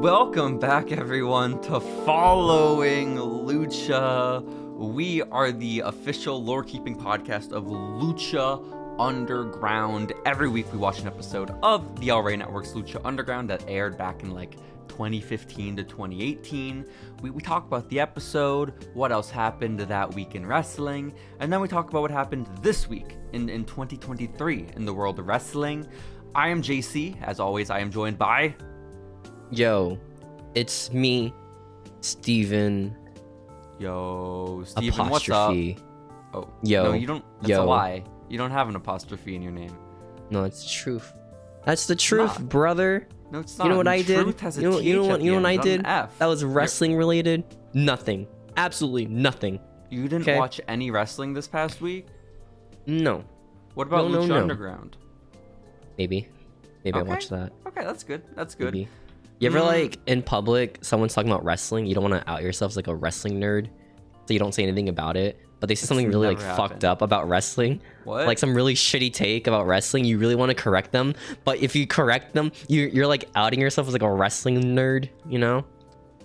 Welcome back, everyone, to Following Lucha. We are the official lore-keeping podcast of Lucha Underground. Every week we watch an episode of the LRA Network's Lucha Underground that aired back in 2015 to 2018. We talk about the episode, what else happened that week in wrestling, and then we talk about what happened this week in 2023 in the world of wrestling. I am Jacy. As always, I am joined by... Yo, it's me, Steven. Yo, Steven, what's up? Oh, yo, no, you don't. That's a lie. You don't have an apostrophe in your name. No, it's the truth. That's the truth, Not. brother. No, it's not. You know what I did? Truth has a You know what I TH did? not an F. That was wrestling related. Nothing. Absolutely nothing. You didn't watch any wrestling this past week? No. What about No. Lucha Underground? Maybe Okay. I watched that. Okay, that's good. That's good. Maybe. You ever in public, someone's talking about wrestling, you don't want to out yourself as a wrestling nerd, so you don't say anything about it, but they say something really fucked up about wrestling. What? Like some really shitty take about wrestling. You really want to correct them, but if you correct them, you're outing yourself as a wrestling nerd, you know?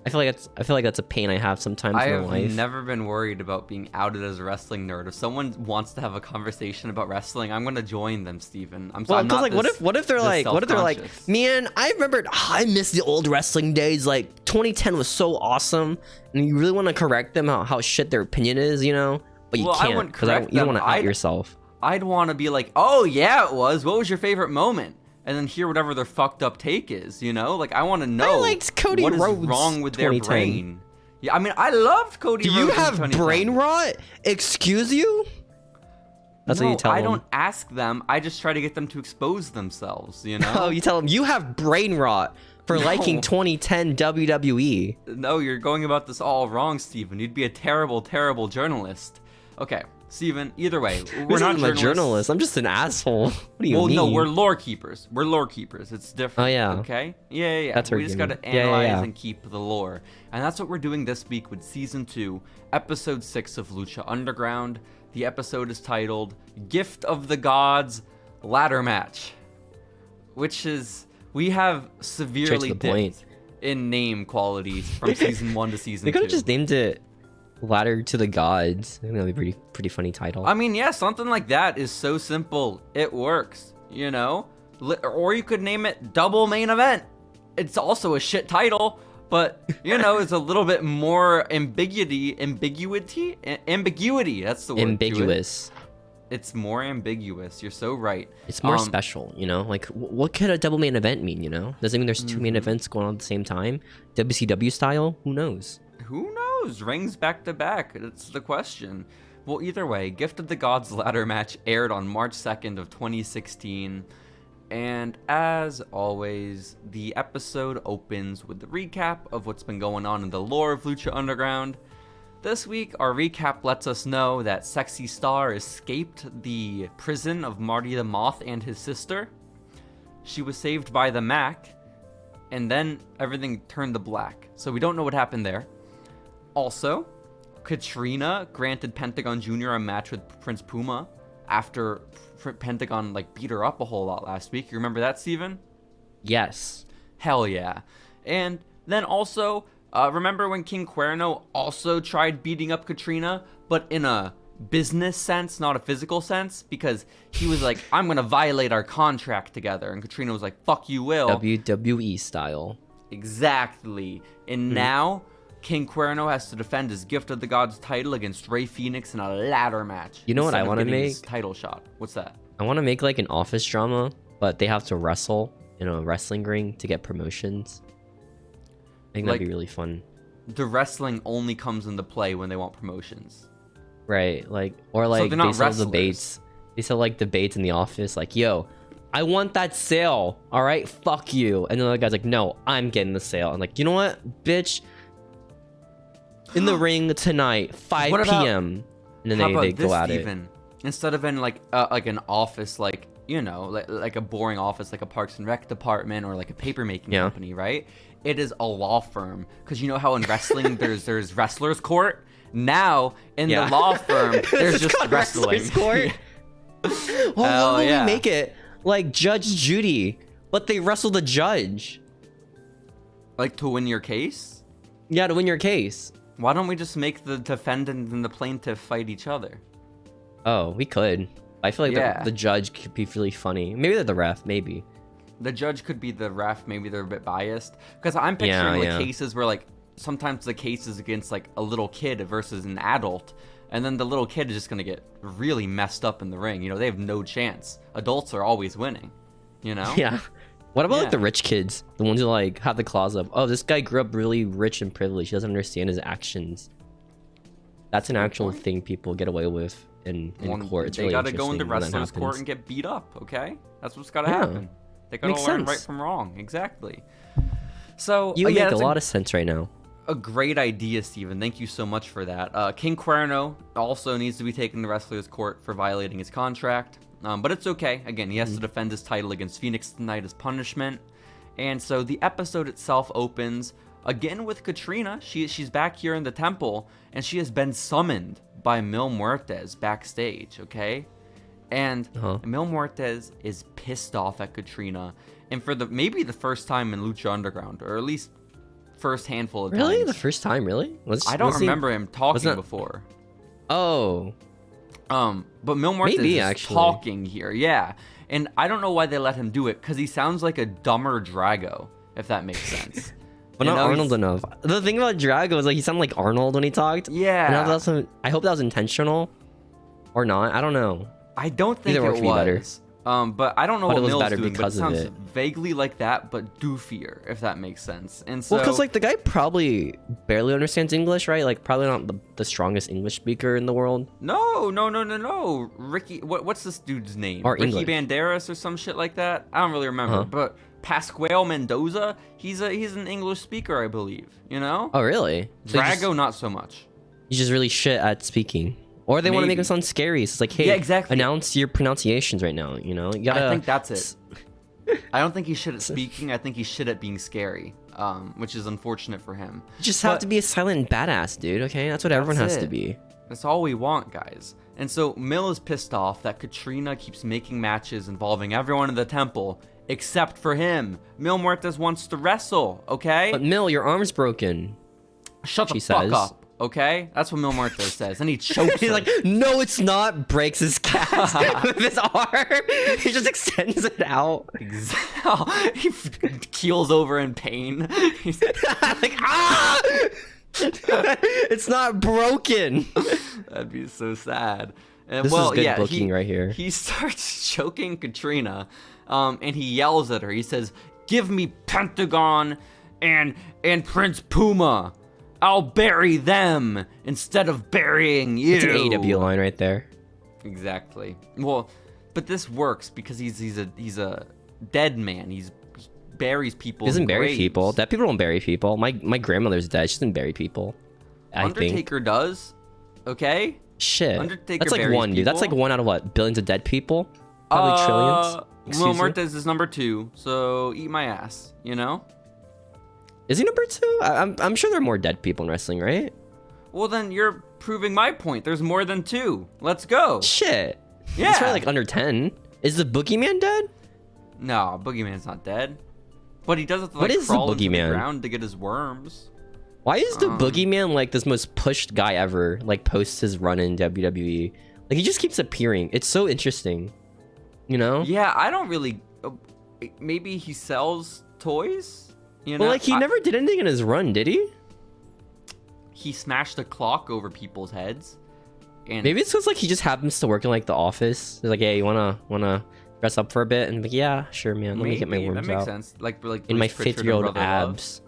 I feel like that's a pain I have sometimes in my life. I've never been worried about being outed as a wrestling nerd. If someone wants to have a conversation about wrestling, I'm gonna join them, Steven. I'm not what if they're like, man, I remember, I miss the old wrestling days. 2010 was so awesome, and you really want to correct them how shit their opinion is, you know? But you can't because you don't want to out yourself. I'd want to be like, oh yeah, it was. What was your favorite moment? And then hear whatever their fucked up take is, you know? I want to know what is wrong with their brain. Yeah, I mean, I loved Cody Rhodes. Do you have brain rot? Excuse you? That's what you tell them. I don't ask them. I just try to get them to expose themselves, you know? No, you tell them you have brain rot for liking 2010 WWE. No, you're going about this all wrong, Steven. You'd be a terrible, terrible journalist. Okay. Steven, either way, we're not a journalist. I'm just an asshole. What do you mean? Well, no, we're lore keepers. We're lore keepers. It's different. Oh, yeah. Okay? Yeah. That's we just got to analyze and keep the lore. And that's what we're doing this week with Season 2, Episode 6 of Lucha Underground. The episode is titled Gift of the Gods Ladder Match, which is, we have severely dipped in name qualities from Season 1 to Season 2. They could have just named it Ladder to the Gods. I think that'd be pretty funny title. I mean, yeah, something like that is so simple. It works, you know? Or you could name it Double Main Event. It's also a shit title, but, you know, it's a little bit more ambiguity. That's the word. Ambiguous. It's more ambiguous. You're so right. It's more special, you know? What could a double main event mean, you know? Does it mean there's two main events going on at the same time? WCW style? Who knows? Who knows? Rings back to back. That's the question. Well, either way, Gift of the Gods ladder match aired on March 2nd of 2016. And as always, the episode opens with the recap of what's been going on in the lore of Lucha Underground. This week, our recap lets us know that Sexy Star escaped the prison of Marty the Moth and his sister. She was saved by the Mac, and then everything turned to black. So we don't know what happened there. Also, Katrina granted Pentagon Jr. a match with Prince Puma after Pentagon beat her up a whole lot last week. You remember that, Steven? Yes. Hell yeah. And then also, remember when King Cuerno also tried beating up Katrina, but in a business sense, not a physical sense? Because he was like, I'm going to violate our contract together. And Katrina was like, fuck you will. WWE style. Exactly. And now King Cuerno has to defend his Gift of the Gods title against Rey Fenix in a ladder match. You know what I want to make? Title shot. What's that? I want to make an office drama, but they have to wrestle in a wrestling ring to get promotions. I think that'd be really fun. The wrestling only comes into play when they want promotions. Right, so they sell debates. They sell debates in the office, yo, I want that sale. All right, fuck you. And then the other guy's like, no, I'm getting the sale. I'm like, you know what, bitch? In the ring tonight, 5 p.m. And then they go at it. Instead of in an office, like a boring office, like a Parks and Rec department or a paper making company, right? It is a law firm, because you know how in wrestling there's wrestlers court. Now in the law firm there's just wrestling. Court. What will we make it? Like Judge Judy, but they wrestle the judge. Like, to win your case? Yeah, to win your case. Why don't we just make the defendant and the plaintiff fight each other? Oh, we could. I feel like the judge could be really funny. Maybe they're the ref, maybe. The judge could be the ref. Maybe they're a bit biased. Because I'm picturing cases where, like, sometimes the case is against, like, a little kid versus an adult. And then the little kid is just going to get really messed up in the ring. You know, they have no chance. Adults are always winning, you know? Yeah. What about, like, the rich kids? The ones who, like, have the claws up. Oh, this guy grew up really rich and privileged. He doesn't understand his actions. That's an actual thing people get away with in court. It's they really gotta go into wrestler's court and get beat up, okay? That's what's gotta happen. They gotta learn right from wrong. Exactly. So, you make a lot of sense right now. A great idea, Steven. Thank you so much for that. King Cuerno also needs to be taken to wrestler's court for violating his contract. But it's okay. Again, he has to defend his title against Phoenix tonight as punishment. And so the episode itself opens again with Katrina. She's back here in the temple, and she has been summoned by Mil Muertes backstage, okay? And Mil Muertes is pissed off at Katrina. And for maybe the first time in Lucha Underground, or at least first handful of times. Really? The first time, really? I don't remember him talking before. Oh. But Mil Muertes is talking here, yeah. And I don't know why they let him do it, because he sounds like a dumber Drago, if that makes sense. But not Arnold enough. The thing about Drago is, like, he sounded like Arnold when he talked. Yeah. And I hope that was intentional. Or not. I don't know. I don't think it was. But I don't know what Mil's doing, but it sounds vaguely like that, but doofier, if that makes sense. And so, well, because, like, the guy probably barely understands English, right? Like, probably not the strongest English speaker in the world. No. Ricky, what's this dude's name? Or Ricky English. Banderas or some shit like that? I don't really remember. But Pascual Mendoza, he's an English speaker, I believe. You know? Oh, really? So Drago, not so much. He's just really shit at speaking. Or they want to make him sound scary. So it's like, hey, exactly. Announce your pronunciations right now, you know? You gotta... I think that's it. I don't think he's shit at speaking. I think he's shit at being scary, which is unfortunate for him. You just have to be a silent badass, dude, okay? That's what everyone has to be. That's all we want, guys. And so Mil is pissed off that Katrina keeps making matches involving everyone in the temple, except for him. Mil Muertes wants to wrestle, okay? But Mil, your arm's broken. Shut the fuck up. Okay? That's what Mil Muertes says. And he chokes He's her. like, no, it's not. Breaks his cast with his arm. He just extends it out. He keels over in pain. He's like, ah! It's not broken. That'd be so sad. This is good booking right here. He starts choking Katrina, and he yells at her. He says, "Give me Pentagon and Prince Puma. I'll bury them instead of burying you." It's an AEW line right there. Exactly. Well, but this works because he's a dead man. He buries people. He doesn't bury people. Dead people don't bury people. My grandmother's dead. She doesn't bury people. Undertaker does. Okay. Shit. Undertaker That's like buries one, dude. people. That's like one out of what? Billions of dead people? Probably trillions. Mil Muertes is number 2, so eat my ass. You know. Is he number 2? I'm sure there are more dead people in wrestling, right? Well, then you're proving my point. There's more than 2. Let's go. Shit. Yeah. It's probably like under 10. Is the Boogeyman dead? No, Boogeyman's not dead. But he does have to What is crawl the into the Boogeyman? ground to get his worms. Why is the Boogeyman like this most pushed guy ever? Like post his run in WWE, like he just keeps appearing. It's so interesting, you know? Yeah, I don't really. Maybe he sells toys. You know, well, like he never did anything in his run, did he? He smashed a clock over people's heads. And maybe it's because like he just happens to work in like the office. They're like, hey, you wanna dress up for a bit? And I'm like, yeah, sure, man. Let me get my worms out. That makes sense. Like in my Bruce Pritchard 50-year-old abs.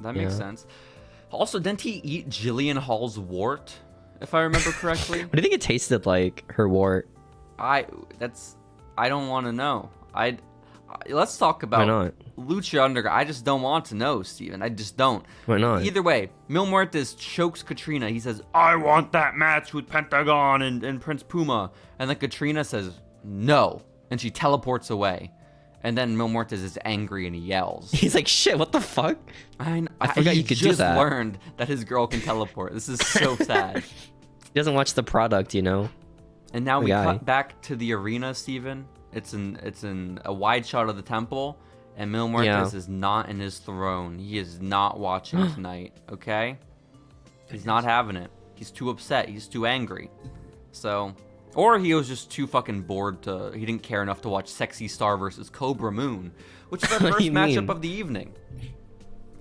That makes sense. Also, didn't he eat Jillian Hall's wart, if I remember correctly? What do you think it tasted like, her wart? I don't want to know. Let's talk about Why not? Lucha Underground. I just don't want to know, Steven. I just don't. Why not? Either way, Mil Muertes chokes Katrina. He says, "I want that match with Pentagon and Prince Puma." And then Katrina says, "No." And she teleports away. And then Mil Muertes is angry and he yells. He's like, shit, what the fuck? I forgot you could do that. He just learned that his girl can teleport. This is so sad. He doesn't watch the product, you know? And now we cut back to the arena, Steven. It's in a wide shot of the temple. And Mil Muertes is not in his throne. He is not watching tonight, okay? He's not having it. He's too upset. He's too angry. So, or he was just too fucking bored he didn't care enough to watch Sexy Star versus Cobra Moon, which is our first matchup of the evening.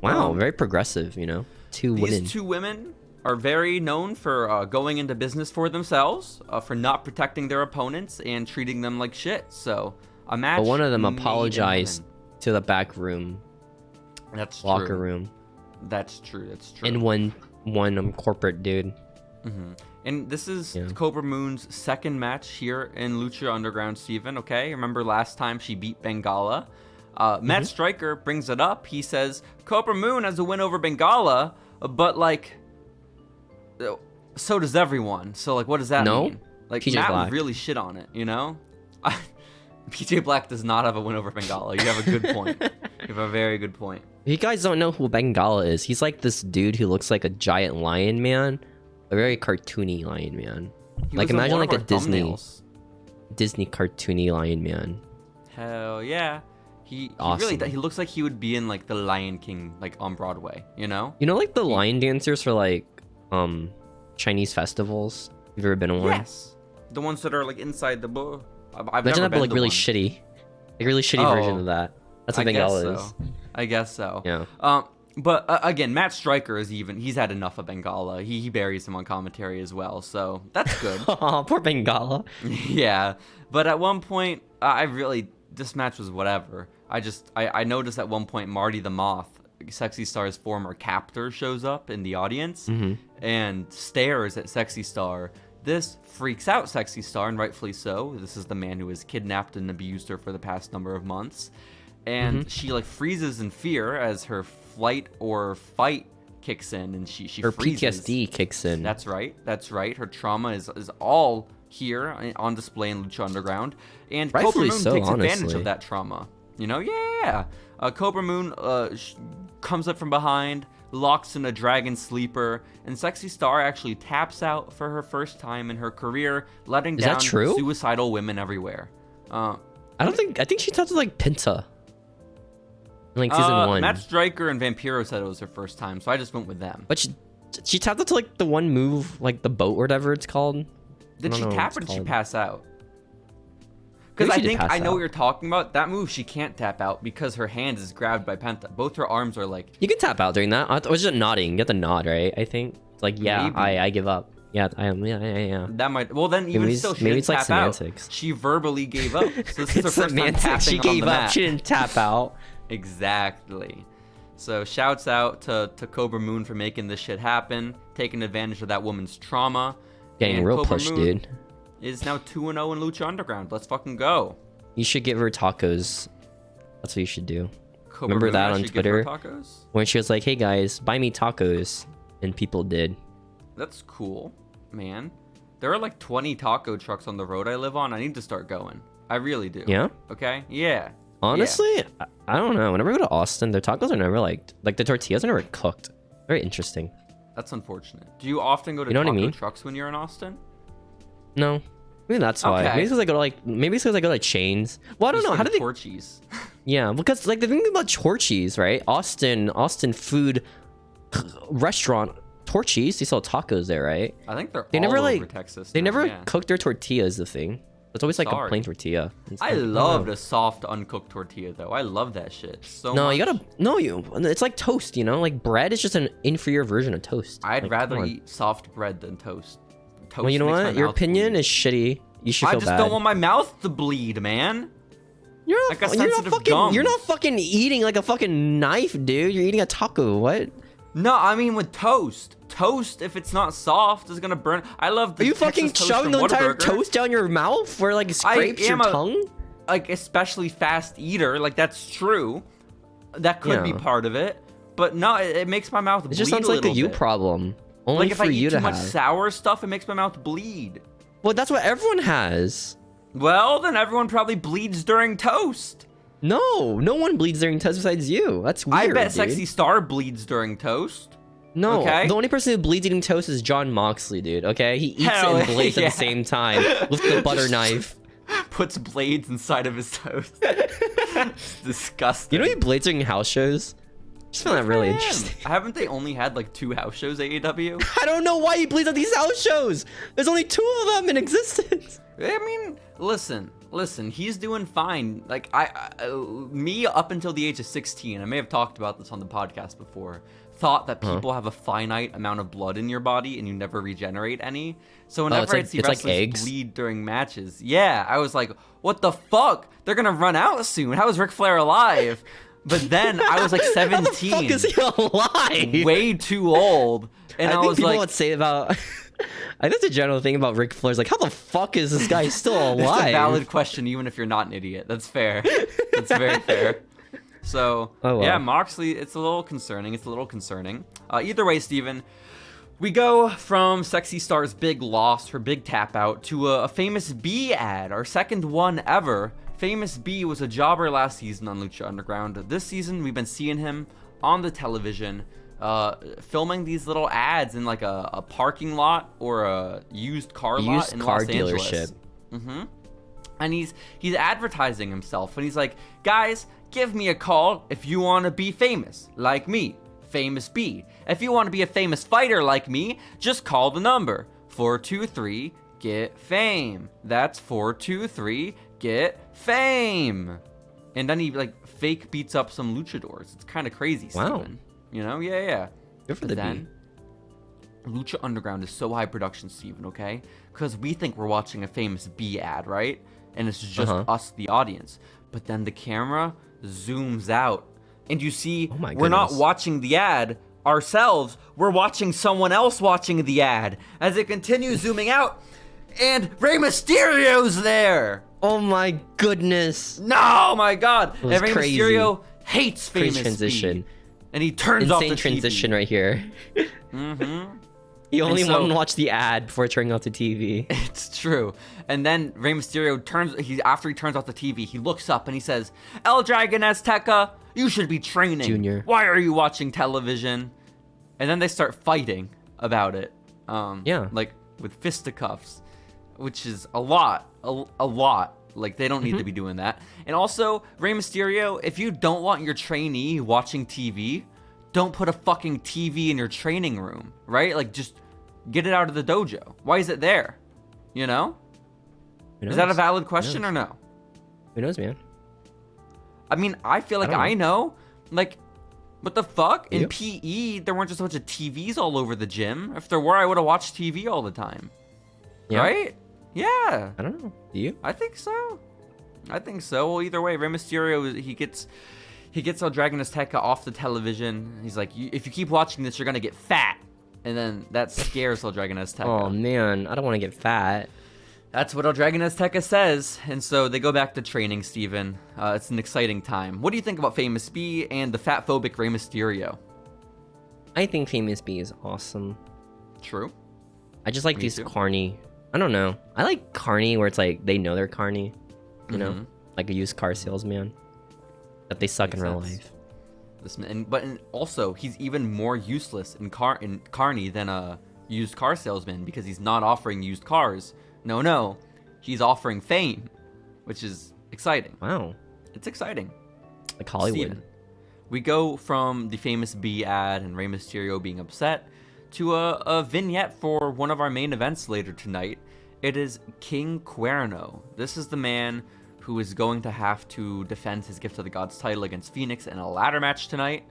Wow, very progressive, you know? These two women are very known for going into business for themselves, for not protecting their opponents and treating them like shit. So, a match. But one of them apologized to the back room. That's locker true. room. That's true. That's true. And one corporate dude. And this is Cobra Moon's second match here in Lucha Underground, Steven, okay? Remember last time she beat Bengala? Matt Striker brings it up. He says, Cobra Moon has a win over Bengala, but, like, so does everyone. So, like, what does that mean? Like, PJ Matt Black would really shit on it, you know? PJ Black does not have a win over Bengala. You have a good point. You have a very good point. You guys don't know who Bengala is. He's like this dude who looks like a giant lion man. A very cartoony lion man. Like, imagine like a Disney cartoony lion man. Hell yeah. He awesome. He looks like he would be in like the Lion King, like on Broadway, you know? You know, like the lion dancers for like Chinese festivals? Have you ever been to one? Yes. The ones that are like inside the book. I've Imagine never that, but like really one. shitty. Like a really shitty version of that. That's what Bengala is. I guess so. Yeah. But again, Matt Striker he's had enough of Bengala. He buries him on commentary as well, so that's good. Oh, poor Bengala. Yeah. But at one point, this match was whatever. I noticed at one point Marty the Moth, Sexy Star's former captor, shows up in the audience and stares at Sexy Star. This freaks out Sexy Star, and rightfully so. This is the man who has kidnapped and abused her for the past number of months. And she like freezes in fear as her flight or fight kicks in, and she her freezes. PTSD kicks in. That's right. Her trauma is all here on display in Lucha Underground, and Rightfully Cobra Moon takes advantage of that trauma. You know, Cobra Moon comes up from behind, locks in a dragon sleeper, and Sexy Star actually taps out for her first time in her career, letting down suicidal women everywhere. I think she touched like Penta. Like season 1. Matt Striker and Vampiro said it was her first time, so I just went with them. But she tapped into like the one move, like the boat or whatever it's called. Did she tap or did she pass out? Because I think I know what you're talking about. That move she can't tap out because her hand is grabbed by Penta. Both her arms are like... You can tap out during that. I was just nodding. You get the nod, right? I think. It's like, yeah, I give up. Yeah, I am. Yeah. That might... Well, then even still, she didn't tap out. She verbally gave up. So this is her first time tapping she gave on the up. mat. She didn't tap out. Exactly. So shouts out to Cobra Moon for making this shit happen, taking advantage of that woman's trauma. Getting real pushed, dude. Is now 2-0 in Lucha Underground. Let's fucking go. You should give her tacos. That's what you should do. Cobra Remember Moon that on Twitter? Tacos? When she was like, hey guys, buy me tacos. And people did. That's cool, man. There are like 20 taco trucks on the road I live on. I need to start going. I really do. Yeah? Okay? Yeah. Honestly, I don't know. Whenever I go to Austin, their tacos are never like the tortillas are never cooked. Very interesting. That's unfortunate. Do you often go to taco trucks when you're in Austin? No. Maybe that's why. Maybe because I go to like chains. Well, I don't know. How do they Torchies? Yeah, because like the thing about Torchies, right? Austin food restaurant Torchies, they sell tacos there, right? I think they never over Texas. They never cook their tortillas, the thing. It's always like a plain tortilla. I loved a soft, uncooked tortilla, though. I love that shit so much. It's like toast, you know? Like bread is just an inferior version of toast. I'd rather eat soft bread than toast. Well, you know what? Your opinion is shitty. You should feel bad. I just don't want my mouth to bleed, man. You're not fucking eating like a fucking knife, dude. You're eating a taco. What? No, I mean with toast. Toast, if it's not soft, is gonna burn. I love the Are you fucking shoving the entire toast down your mouth where like it scrapes your tongue? Like especially fast eater, like that's true. That could be part of it. But no, it makes my mouth bleed. It just sounds like a you problem. Only like for you to have. If I eat too much sour stuff, it makes my mouth bleed. Well, that's what everyone has. Well, then everyone probably bleeds during toast. No one bleeds during toast besides you. That's weird, I bet dude. Sexy Star bleeds during toast. No, the only person who bleeds eating toast is John Moxley, dude, okay? He eats it and blades at the same time with the butter knife. Puts blades inside of his toast. It's disgusting. You know, he blades during house shows. I just find that really interesting. Haven't they only had like 2 house shows AEW? I don't know why he bleeds at these house shows. There's only 2 of them in existence. I mean, listen, he's doing fine. Like me up until the age of 16, I may have talked about this on the podcast before, thought that people have a finite amount of blood in your body and you never regenerate any. So whenever I'd see wrestlers bleed during matches, yeah, I was like, what the fuck? They're gonna run out soon. How is Ric Flair alive? But then I was like 17. How the fuck is he alive? Way too old. And I was people like, would say about. I think the general thing about Ric Flair is like, how the fuck is this guy still alive? It's a valid question, even if you're not an idiot. That's fair. That's very fair. So, yeah, Moxley, it's a little concerning. Either way, Steven, we go from Sexy Star's big loss, her big tap out, to a Famous B ad, our second one ever. Famous B was a jobber last season on Lucha Underground. This season, we've been seeing him on the television, filming these little ads in like a parking lot or a used car lot in Los Angeles. Dealership. And he's advertising himself, and he's like, guys, give me a call if you want to be famous like me, Famous B. If you want to be a famous fighter like me, just call the number 423 get fame. That's 423 get fame. And then he like fake beats up some luchadors. It's kind of crazy, Steven. You know? Yeah. Good for the B. Lucha Underground is so high production, Steven, okay? Because we think we're watching a Famous B ad, right? And it's just us, the audience. But then the camera zooms out, and you see we're not watching the ad ourselves. We're watching someone else watching the ad. As it continues zooming out, and Rey Mysterio's there. Oh my goodness. No, my God. And Rey Mysterio hates Famous transition. B. And he turns off the TV. Insane transition right here. He only wanted to watch the ad before turning off the TV. It's true. And then Rey Mysterio after he turns off the TV, he looks up and he says, El Dragon Azteca, you should be training. Junior. Why are you watching television? And then they start fighting about it. Like with fisticuffs, which is a lot. Like, they don't need to be doing that. And also, Rey Mysterio, if you don't want your trainee watching TV, don't put a fucking TV in your training room, right? Like, just get it out of the dojo. Why is it there? You know? Is that a valid question or no? Who knows, man? I mean, I feel like I know. Like, what the fuck? In PE, there weren't just a bunch of TVs all over the gym. If there were, I would have watched TV all the time. Yeah. Right? Yeah. I don't know. Do you? I think so. Well, either way, Rey Mysterio, he gets El Dragon Azteca off the television. He's like, if you keep watching this, you're going to get fat. And then that scares El Dragon Azteca. Oh, man. I don't want to get fat. That's what El Dragon Azteca says. And so they go back to training, Steven. It's an exciting time. What do you think about Famous B and the fat-phobic Rey Mysterio? I think Famous B is awesome. True. I just like these carny. I don't know. I like carny where it's like they know they're carny. You know? Like a used car salesman. That they suck in real life. But also, he's even more useless in carny than a used car salesman because he's not offering used cars. No. He's offering fame, which is exciting. Wow. It's exciting. Like Hollywood. Steven, we go from the Famous B ad and Rey Mysterio being upset to a vignette for one of our main events later tonight. It is King Cuerno. This is the man who is going to have to defend his Gift of the Gods title against Phoenix in a ladder match tonight.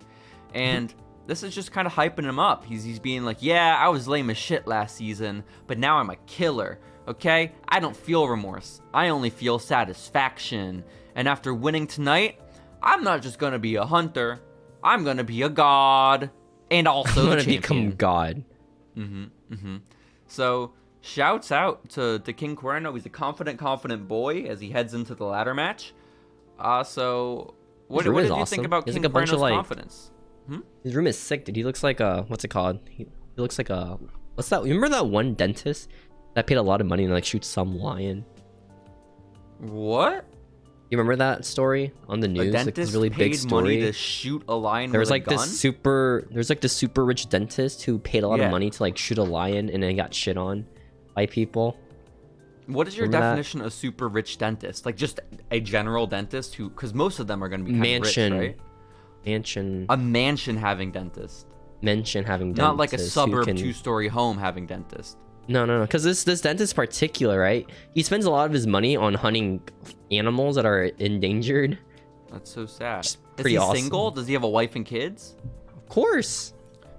And this is just kind of hyping him up. He's being like, yeah, I was lame as shit last season, but now I'm a killer, okay? I don't feel remorse. I only feel satisfaction. And after winning tonight, I'm not just going to be a hunter. I'm going to be a god. And also I'm going to become god. So, shouts out to King Cuerno. He's a confident boy as he heads into the ladder match. So, what did you think about King Cuerno's confidence? His room is sick, dude. He looks like a, what's it called? He looks like a, what's that? Remember that one dentist that paid a lot of money and like shoot some lion? What? You remember that story on the news? A dentist like this really big story. Money to shoot a lion there was with like a gun? There's like this super rich dentist who paid a lot of money to like shoot a lion and then got shit on by people. What is your Remember that? definition of super rich dentist? Like just a general dentist who, because most of them are going to be kind of rich, right? Mansion. A mansion having dentist. Mansion having dentist. Not like a suburb 2-story home having dentist. No. Because this dentist in particular, right? He spends a lot of his money on hunting animals that are endangered. That's so sad. Is he awesome. single? Does he have a wife and kids? Of course.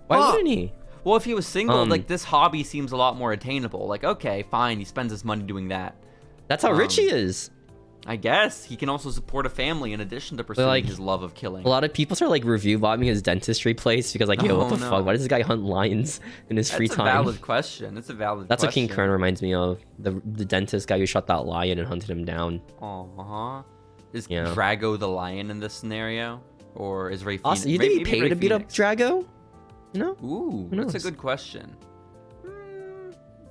Why wouldn't he? Well, if he was single, like this hobby seems a lot more attainable. Like, okay, fine, he spends his money doing that. That's how rich he is. I guess he can also support a family in addition to pursuing his love of killing. A lot of people start like review bombing his dentistry place because like, yo, what the fuck? Why does this guy hunt lions in his free time? That's a valid question. It's a valid That's question. what King Kern reminds me of. The dentist guy who shot that lion and hunted him down. Is Drago the lion in this scenario? Or is Ray Phoenix? Awesome. You think he paid to beat up Drago? No? Ooh, that's a good question.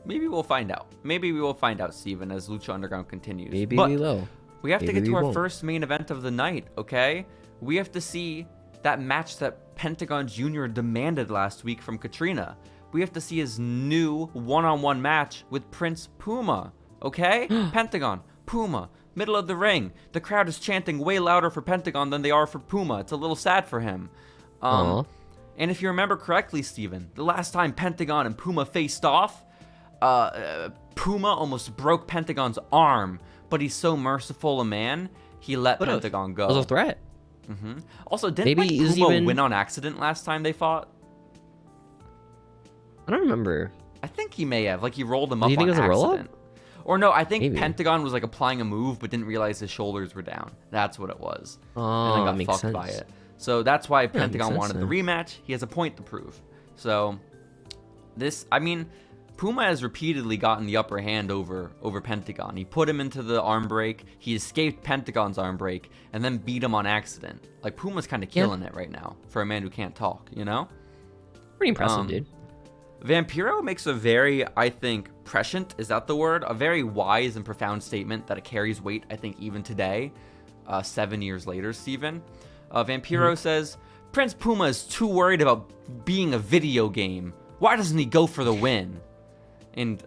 Maybe we'll find out. Maybe we will find out, Steven, as Lucha Underground continues. Maybe we will. We have to get to our first main event of the night, okay? We have to see that match that Pentagon Jr. demanded last week from Katrina. We have to see his new one-on-one match with Prince Puma, okay? Pentagon, Puma, middle of the ring. The crowd is chanting way louder for Pentagon than they are for Puma. It's a little sad for him. And if you remember correctly, Steven, the last time Pentagon and Puma faced off, Puma almost broke Pentagon's arm, but he's so merciful a man, he let Pentagon go. That was a threat. Also, didn't Puma win on accident last time they fought? I don't remember. I think he may have. Like, he rolled him up on accident. Do you think it was a roll-up? Or no, I think Pentagon was like applying a move, but didn't realize his shoulders were down. That's what it was. Oh, and then got fucked by it. So that's why Pentagon wanted the rematch. He has a point to prove. So Puma has repeatedly gotten the upper hand over Pentagon. He put him into the arm break. He escaped Pentagon's arm break and then beat him on accident. Like, Puma's kind of killing it right now for a man who can't talk, you know? Pretty impressive, dude. Vampiro makes a very, I think, prescient, is that the word? A very wise and profound statement that it carries weight, I think, even today, 7 years later, Steven. Vampiro says, Prince Puma is too worried about being a video game. Why doesn't he go for the win? And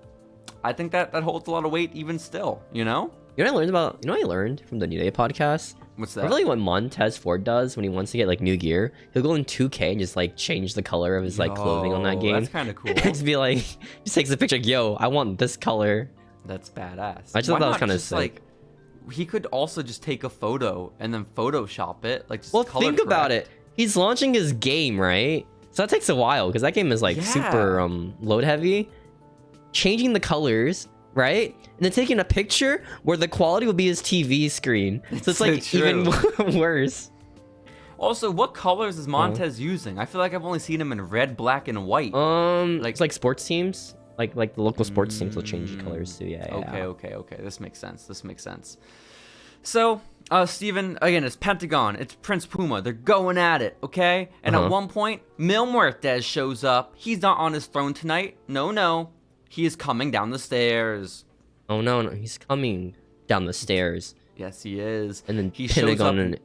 I think that holds a lot of weight even still, you know? You know what I learned from the New Day podcast? What's that? Really, what Montez Ford does when he wants to get like new gear, he'll go in 2K and just like change the color of his like clothing on that game. That's kind of cool. Just be like, just takes a picture, like, yo, I want this color. That's badass. I just thought that was kind of sick. Like, he could also just take a photo and then Photoshop it, like just color think correct. about it. He's launching his game, right? So that takes a while because that game is like super load heavy. Changing the colors, right? And then taking a picture where the quality will be his TV screen. So it's like even worse. Also, what colors is Montez using? I feel like I've only seen him in red, black, and white. It's like sports teams. Like the local sports teams will change the colors too. Yeah. Okay. This makes sense. So, Steven, again, it's Pentagon, it's Prince Puma. They're going at it, okay? And at one point, Mil Muertes shows up. He's not on his throne tonight. No. He is coming down the stairs. Oh, no. He's coming down the stairs. Yes, he is. And then he Pentagon shows up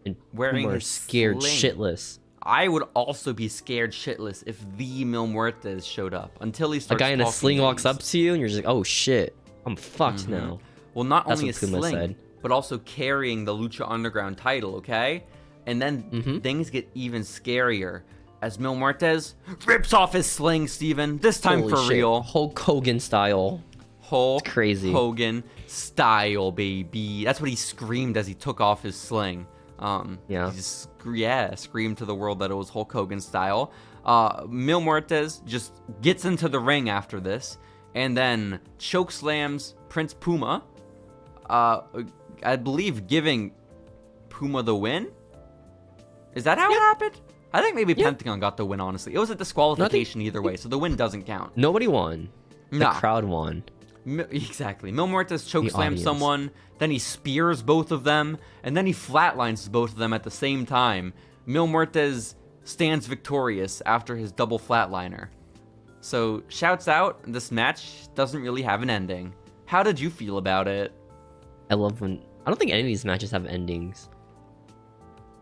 and wearing Puma his scared sling. shitless. I would also be scared shitless if the Mil Muertes showed up. Until he starts a guy in a sling things. walks up to you and you're just like, oh shit, I'm fucked now. Well, not That's only a what Puma sling, said. but also carrying the Lucha Underground title, okay? And then things get even scarier as Mil Muertes rips off his sling, Steven. This time Holy for shit. real. Hulk Hogan style. Crazy. Hogan style, baby. That's what he screamed as he took off his sling. He just, screamed to the world that it was Hulk Hogan style. Mil Muertes just gets into the ring after this and then chokeslams Prince Puma. I believe giving Puma the win. Is that how it happened? I think maybe Pentagon got the win, honestly. It was a disqualification either way, so the win doesn't count. Nobody won. The crowd won. Exactly. Mil Muertes chokeslams someone, then he spears both of them, and then he flatlines both of them at the same time. Mil Muertes stands victorious after his double flatliner. So, shouts out, this match doesn't really have an ending. How did you feel about it? I love when... I don't think any of these matches have endings.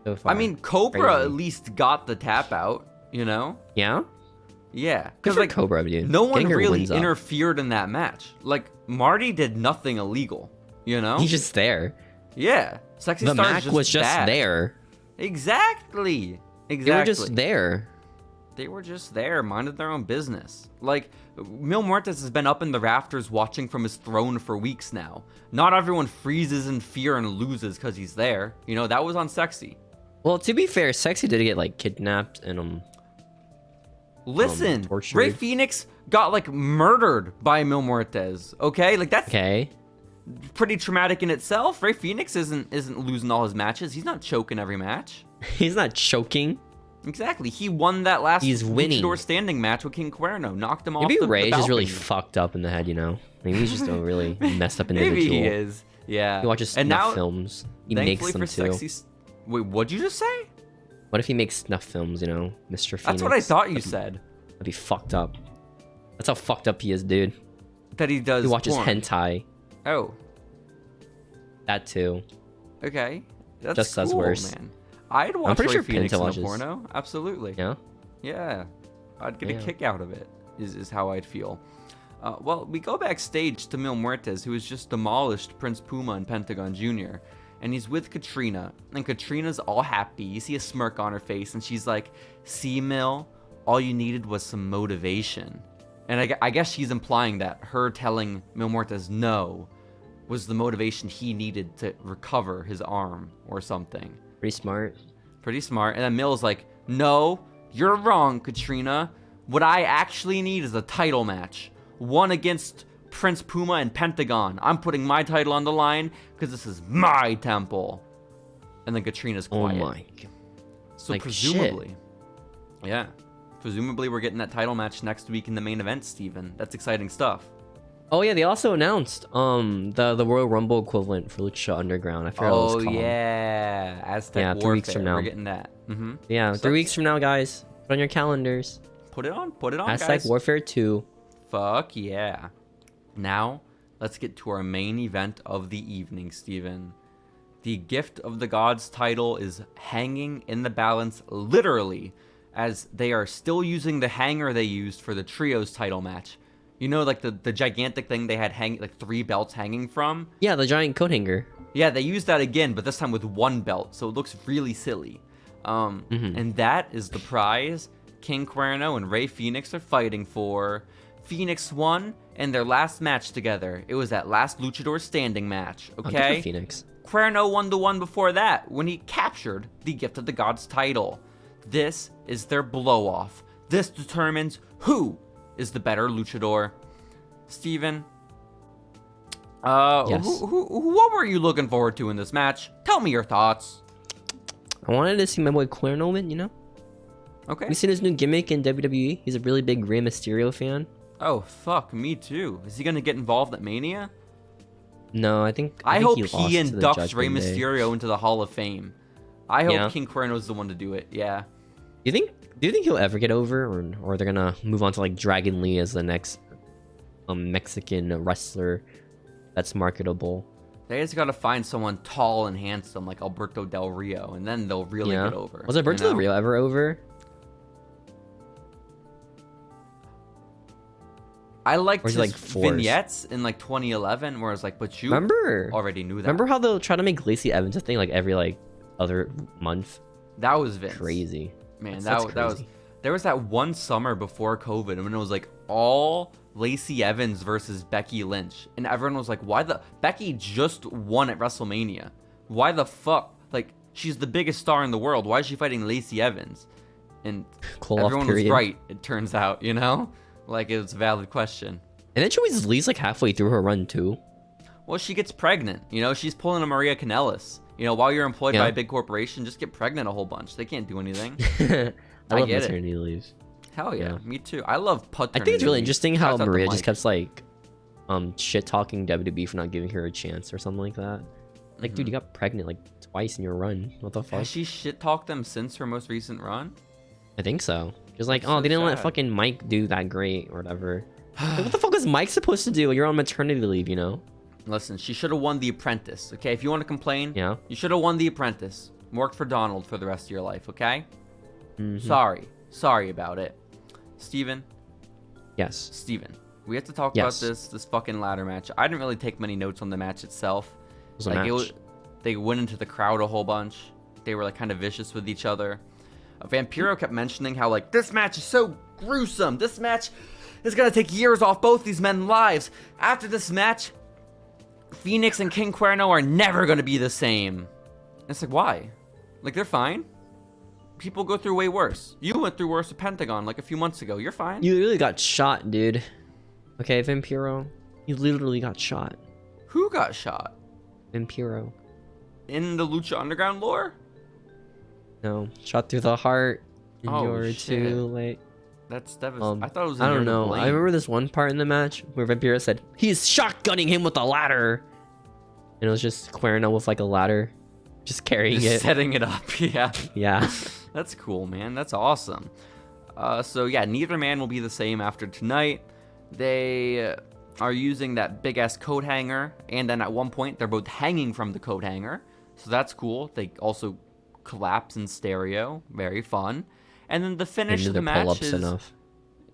So far. I mean, Cobra at least got the tap out, you know? Yeah? Yeah, because like Cobra, dude. No one really interfered in that match. Like Marty did nothing illegal, you know. He's just there. Yeah, Sexy the Stars Mac was just there. Exactly. They were just there. They were just there, minded their own business. Like, Mil Muertes has been up in the rafters watching from his throne for weeks now. Not everyone freezes in fear and loses because he's there. You know, that was on Sexy. Well, to be fair, Sexy did get, like, kidnapped and, Listen, tortured. Rey Fénix got, like, murdered by Mil Muertes, okay? Like, that's pretty traumatic in itself. Rey Fénix isn't losing all his matches. He's not choking every match. He's not choking. Exactly. He won that last luchador standing match with King Cuerno. Knocked him off the balcony. Maybe Rey's just really fucked up in the head, you know? Maybe he's just a really messed up individual. Maybe he is. Yeah. He watches snuff films. He makes them too. Wait, what'd you just say? What if he makes snuff films, you know? Mr. Fénix. That's what I thought you said. That'd be fucked up. That's how fucked up he is, dude. That he does He watches porn. hentai. Oh. That too. Okay. That's just cool, as worse. Man. I'd watch I'm pretty Rey sure Fénix Pinta in watches. a porno. Absolutely. Yeah? Yeah. I'd get a kick out of it, is how I'd feel. Well, we go backstage to Mil Muertes, who has just demolished Prince Puma and Pentagon Jr., and he's with Katrina, and Katrina's all happy. You see a smirk on her face, and she's like, see, Mil, all you needed was some motivation. And I guess she's implying that her telling Mil Muertes no was the motivation he needed to recover his arm or something. Pretty smart. Pretty smart. And then Mil's like, no, you're wrong, Katrina. What I actually need is a title match. One against Prince Puma and Pentagon. I'm putting my title on the line because this is my temple. And then Katrina's quiet. Oh my God. So like presumably, shit. Yeah. Presumably we're getting that title match next week in the main event, Steven. That's exciting stuff. Oh yeah, they also announced the Royal Rumble equivalent for Lucha Underground. I forgot what it was called. Yeah, Aztec Warfare. 3 weeks from now. We're getting that. Mm-hmm. Yeah, so 3 weeks from now, guys. Put on your calendars. Put it on, Aztec guys. Warfare 2. Fuck yeah. Now, let's get to our main event of the evening, Steven. The Gift of the Gods title is hanging in the balance, literally, as they are still using the hanger they used for the Trios title match. You know, like the gigantic thing they had like 3 belts hanging from? Yeah, the giant coat hanger. Yeah, they used that again, but this time with 1 belt, so it looks really silly. And that is the prize King Cuerno and Rey Fénix are fighting for. Fénix won in their last match together. It was that last Luchador standing match, okay? Fénix. Cuerno won the one before that when he captured the Gift of the Gods title. This is their blow-off. This determines who is the better luchador. Steven, yes. What were you looking forward to in this match? Tell me your thoughts. I wanted to see my boy Cuerno win, you know? Okay. We seen his new gimmick in WWE. He's a really big Rey Mysterio fan. Oh, fuck, me too. Is he going to get involved at Mania? No, I think I hope he inducts Rey Day. Mysterio into the Hall of Fame. I hope King Cuerno's the one to do it, yeah. Do you think he'll ever get over, or they're gonna move on to like Dragon Lee as the next Mexican wrestler that's marketable? They just gotta find someone tall and handsome like Alberto Del Rio, and then they'll really get over. Was Alberto Del Rio ever over? I liked his vignettes in like 2011, where it's like, but you already knew that. Remember how they'll try to make Lacey Evans a thing like every like other month? That was Vince. Crazy. Man, that was. There was that one summer before COVID, when it was like all Lacey Evans versus Becky Lynch, and everyone was like, "Why the Becky just won at WrestleMania? Why the fuck? Like, she's the biggest star in the world. Why is she fighting Lacey Evans?" And everyone was right. It turns out, you know, like it's a valid question. And then she always leaves like halfway through her run too. Well, she gets pregnant. You know, she's pulling a Maria Kanellis. You know, while you're employed by a big corporation, just get pregnant a whole bunch. They can't do anything. I love maternity leave. Hell yeah, me too. I love paternity. I think it's really interesting how Maria just kept like, shit talking WWE for not giving her a chance or something like that. Like, dude, you got pregnant like twice in your run. What the fuck? Has she shit talked them since her most recent run? I think so. Just like, they didn't let fucking Mike do that great or whatever. Like, what the fuck is Mike supposed to do when you're on maternity leave? You know? Listen, she should have won The Apprentice, okay? If you want to complain, you should have won The Apprentice. Worked for Donald for the rest of your life, okay? Sorry about it. Steven. Yes. Steven, we have to talk about this fucking ladder match. I didn't really take many notes on the match itself. It was a match. They went into the crowd a whole bunch. They were like kind of vicious with each other. Vampiro kept mentioning how like this match is so gruesome. This match is gonna take years off both these men's lives. After this match, Phoenix and King Cuerno are never gonna be the same. And it's like, why? Like, they're fine. People go through way worse. You went through worse with Pentagon like a few months ago. You're fine. You literally got shot, dude. Okay, Vampiro. You literally got shot. Who got shot? Vampiro. In the Lucha Underground lore? No, shot through the heart. And Oh, you're shit. too late. That's devastating. I thought it was. I don't know. I remember this one part in the match where Vampiro said he's shotgunning him with a ladder, and it was just Cuerno with like a ladder, just carrying it, setting it up. Yeah. Yeah. That's cool, man. That's awesome. So yeah, neither man will be the same after tonight. They are using that big ass coat hanger, and then at one point they're both hanging from the coat hanger, so that's cool. They also collapse in stereo. Very fun. And then the finish of the match is... enough.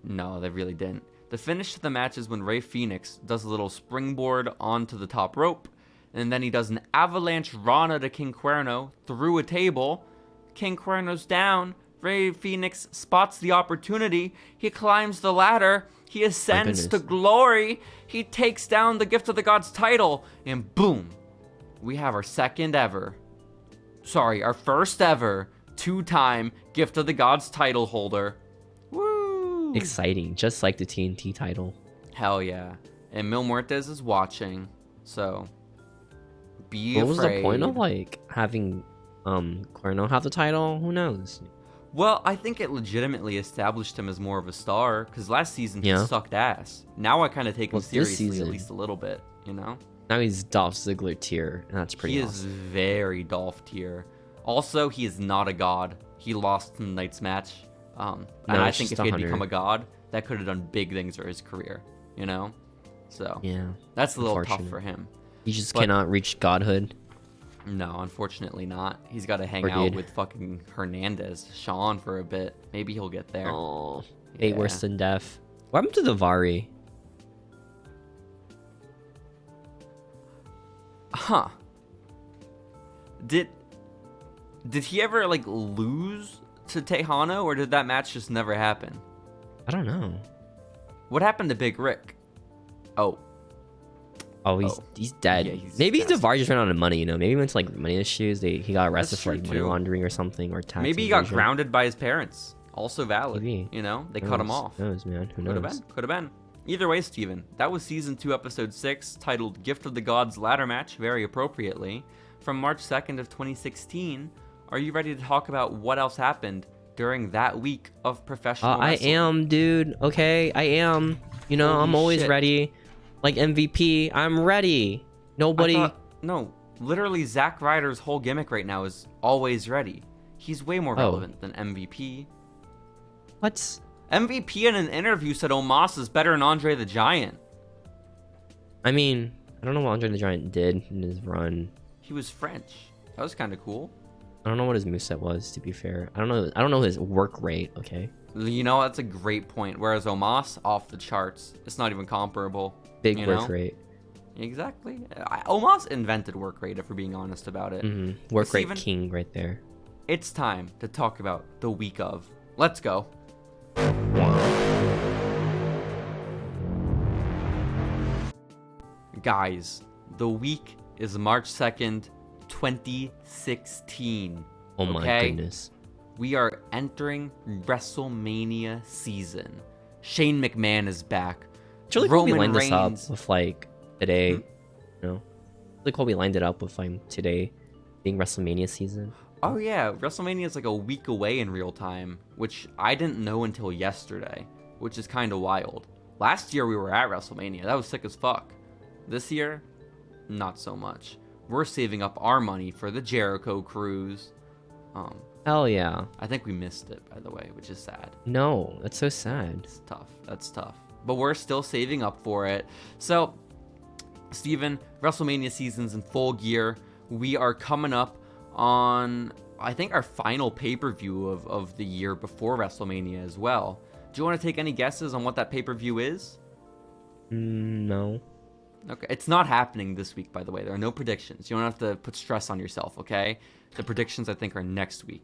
No, they really didn't. The finish of the match is when Rey Fenix does a little springboard onto the top rope, and then he does an avalanche Rana to King Cuerno through a table. King Cuerno's down. Rey Fenix spots the opportunity. He climbs the ladder. He ascends to glory. He takes down the Gift of the Gods title, and boom, we have our first ever two-time Gift of the Gods title holder. Woo! Exciting, just like the TNT title. Hell yeah. And Mil Muertes is watching, so be what afraid. Was the point of like having Cuerno have the title? Who knows? Well, I think it legitimately established him as more of a star, because last season he sucked ass. Now I kind of take him seriously at least a little bit, you know? Now he's Dolph Ziggler tier, and that's pretty awesome. He is very Dolph tier. Also, he is not a god. He lost in tonight's match. And I think if he had become a god, that could have done big things for his career, you know? So, yeah, that's a little tough for him. He just cannot reach godhood. No, unfortunately not. He's got to hang out with fucking Hernandez, Sean, for a bit. Maybe he'll get there. Oh, fate worse than death. What happened to the Vari? Huh. Did he ever like lose to Tejano, or did that match just never happen? I don't know. What happened to Big Rick? Oh, he's dead. Yeah, maybe Daivari just ran out of money. You know, maybe he went to like money issues. He got arrested for like money laundering or something, or tax. Maybe he got grounded by his parents. Also valid. Maybe. You know, they cut him off. Who knows, man? Who knows? Could have been. Either way, Steven, that was season 2, episode 6, titled "Gift of the Gods" ladder match, very appropriately, from March 2nd of 2016. Are you ready to talk about what else happened during that week of professional wrestling? I am, dude. Okay, I am. You know, I'm always ready. Like MVP, I'm ready. Nobody. No, literally, Zack Ryder's whole gimmick right now is always ready. He's way more relevant than MVP. What? MVP in an interview said Omos is better than Andre the Giant. I mean, I don't know what Andre the Giant did in his run. He was French. That was kind of cool. I don't know what his moveset was, to be fair. I don't know his work rate, okay? You know, that's a great point. Whereas Omos, off the charts. It's not even comparable. Big work rate. Exactly. Omos invented work rate, if we're being honest about it. Mm-hmm. Work rate king right there. It's time to talk about the week of. Let's go. Guys, the week is March 2nd, 2016. Oh my goodness. We are entering WrestleMania season. Shane McMahon is back. It's really cool we lined this up with like today. You know, really cool we lined it up with like today being WrestleMania season. Oh yeah, WrestleMania is like a week away in real time, which I didn't know until yesterday, which is kind of wild. Last year we were at WrestleMania. That was sick as fuck. This year, not so much. We're saving up our money for the Jericho cruise. Hell yeah. I think we missed it, by the way, which is sad. No, that's so sad. It's tough. That's tough. But we're still saving up for it. So, Steven, WrestleMania season's in full gear. We are coming up on, I think, our final pay-per-view of the year before WrestleMania as well. Do you want to take any guesses on what that pay-per-view is? No. Okay, it's not happening this week, by the way. There are no predictions. You don't have to put stress on yourself, okay? The predictions, I think, are next week,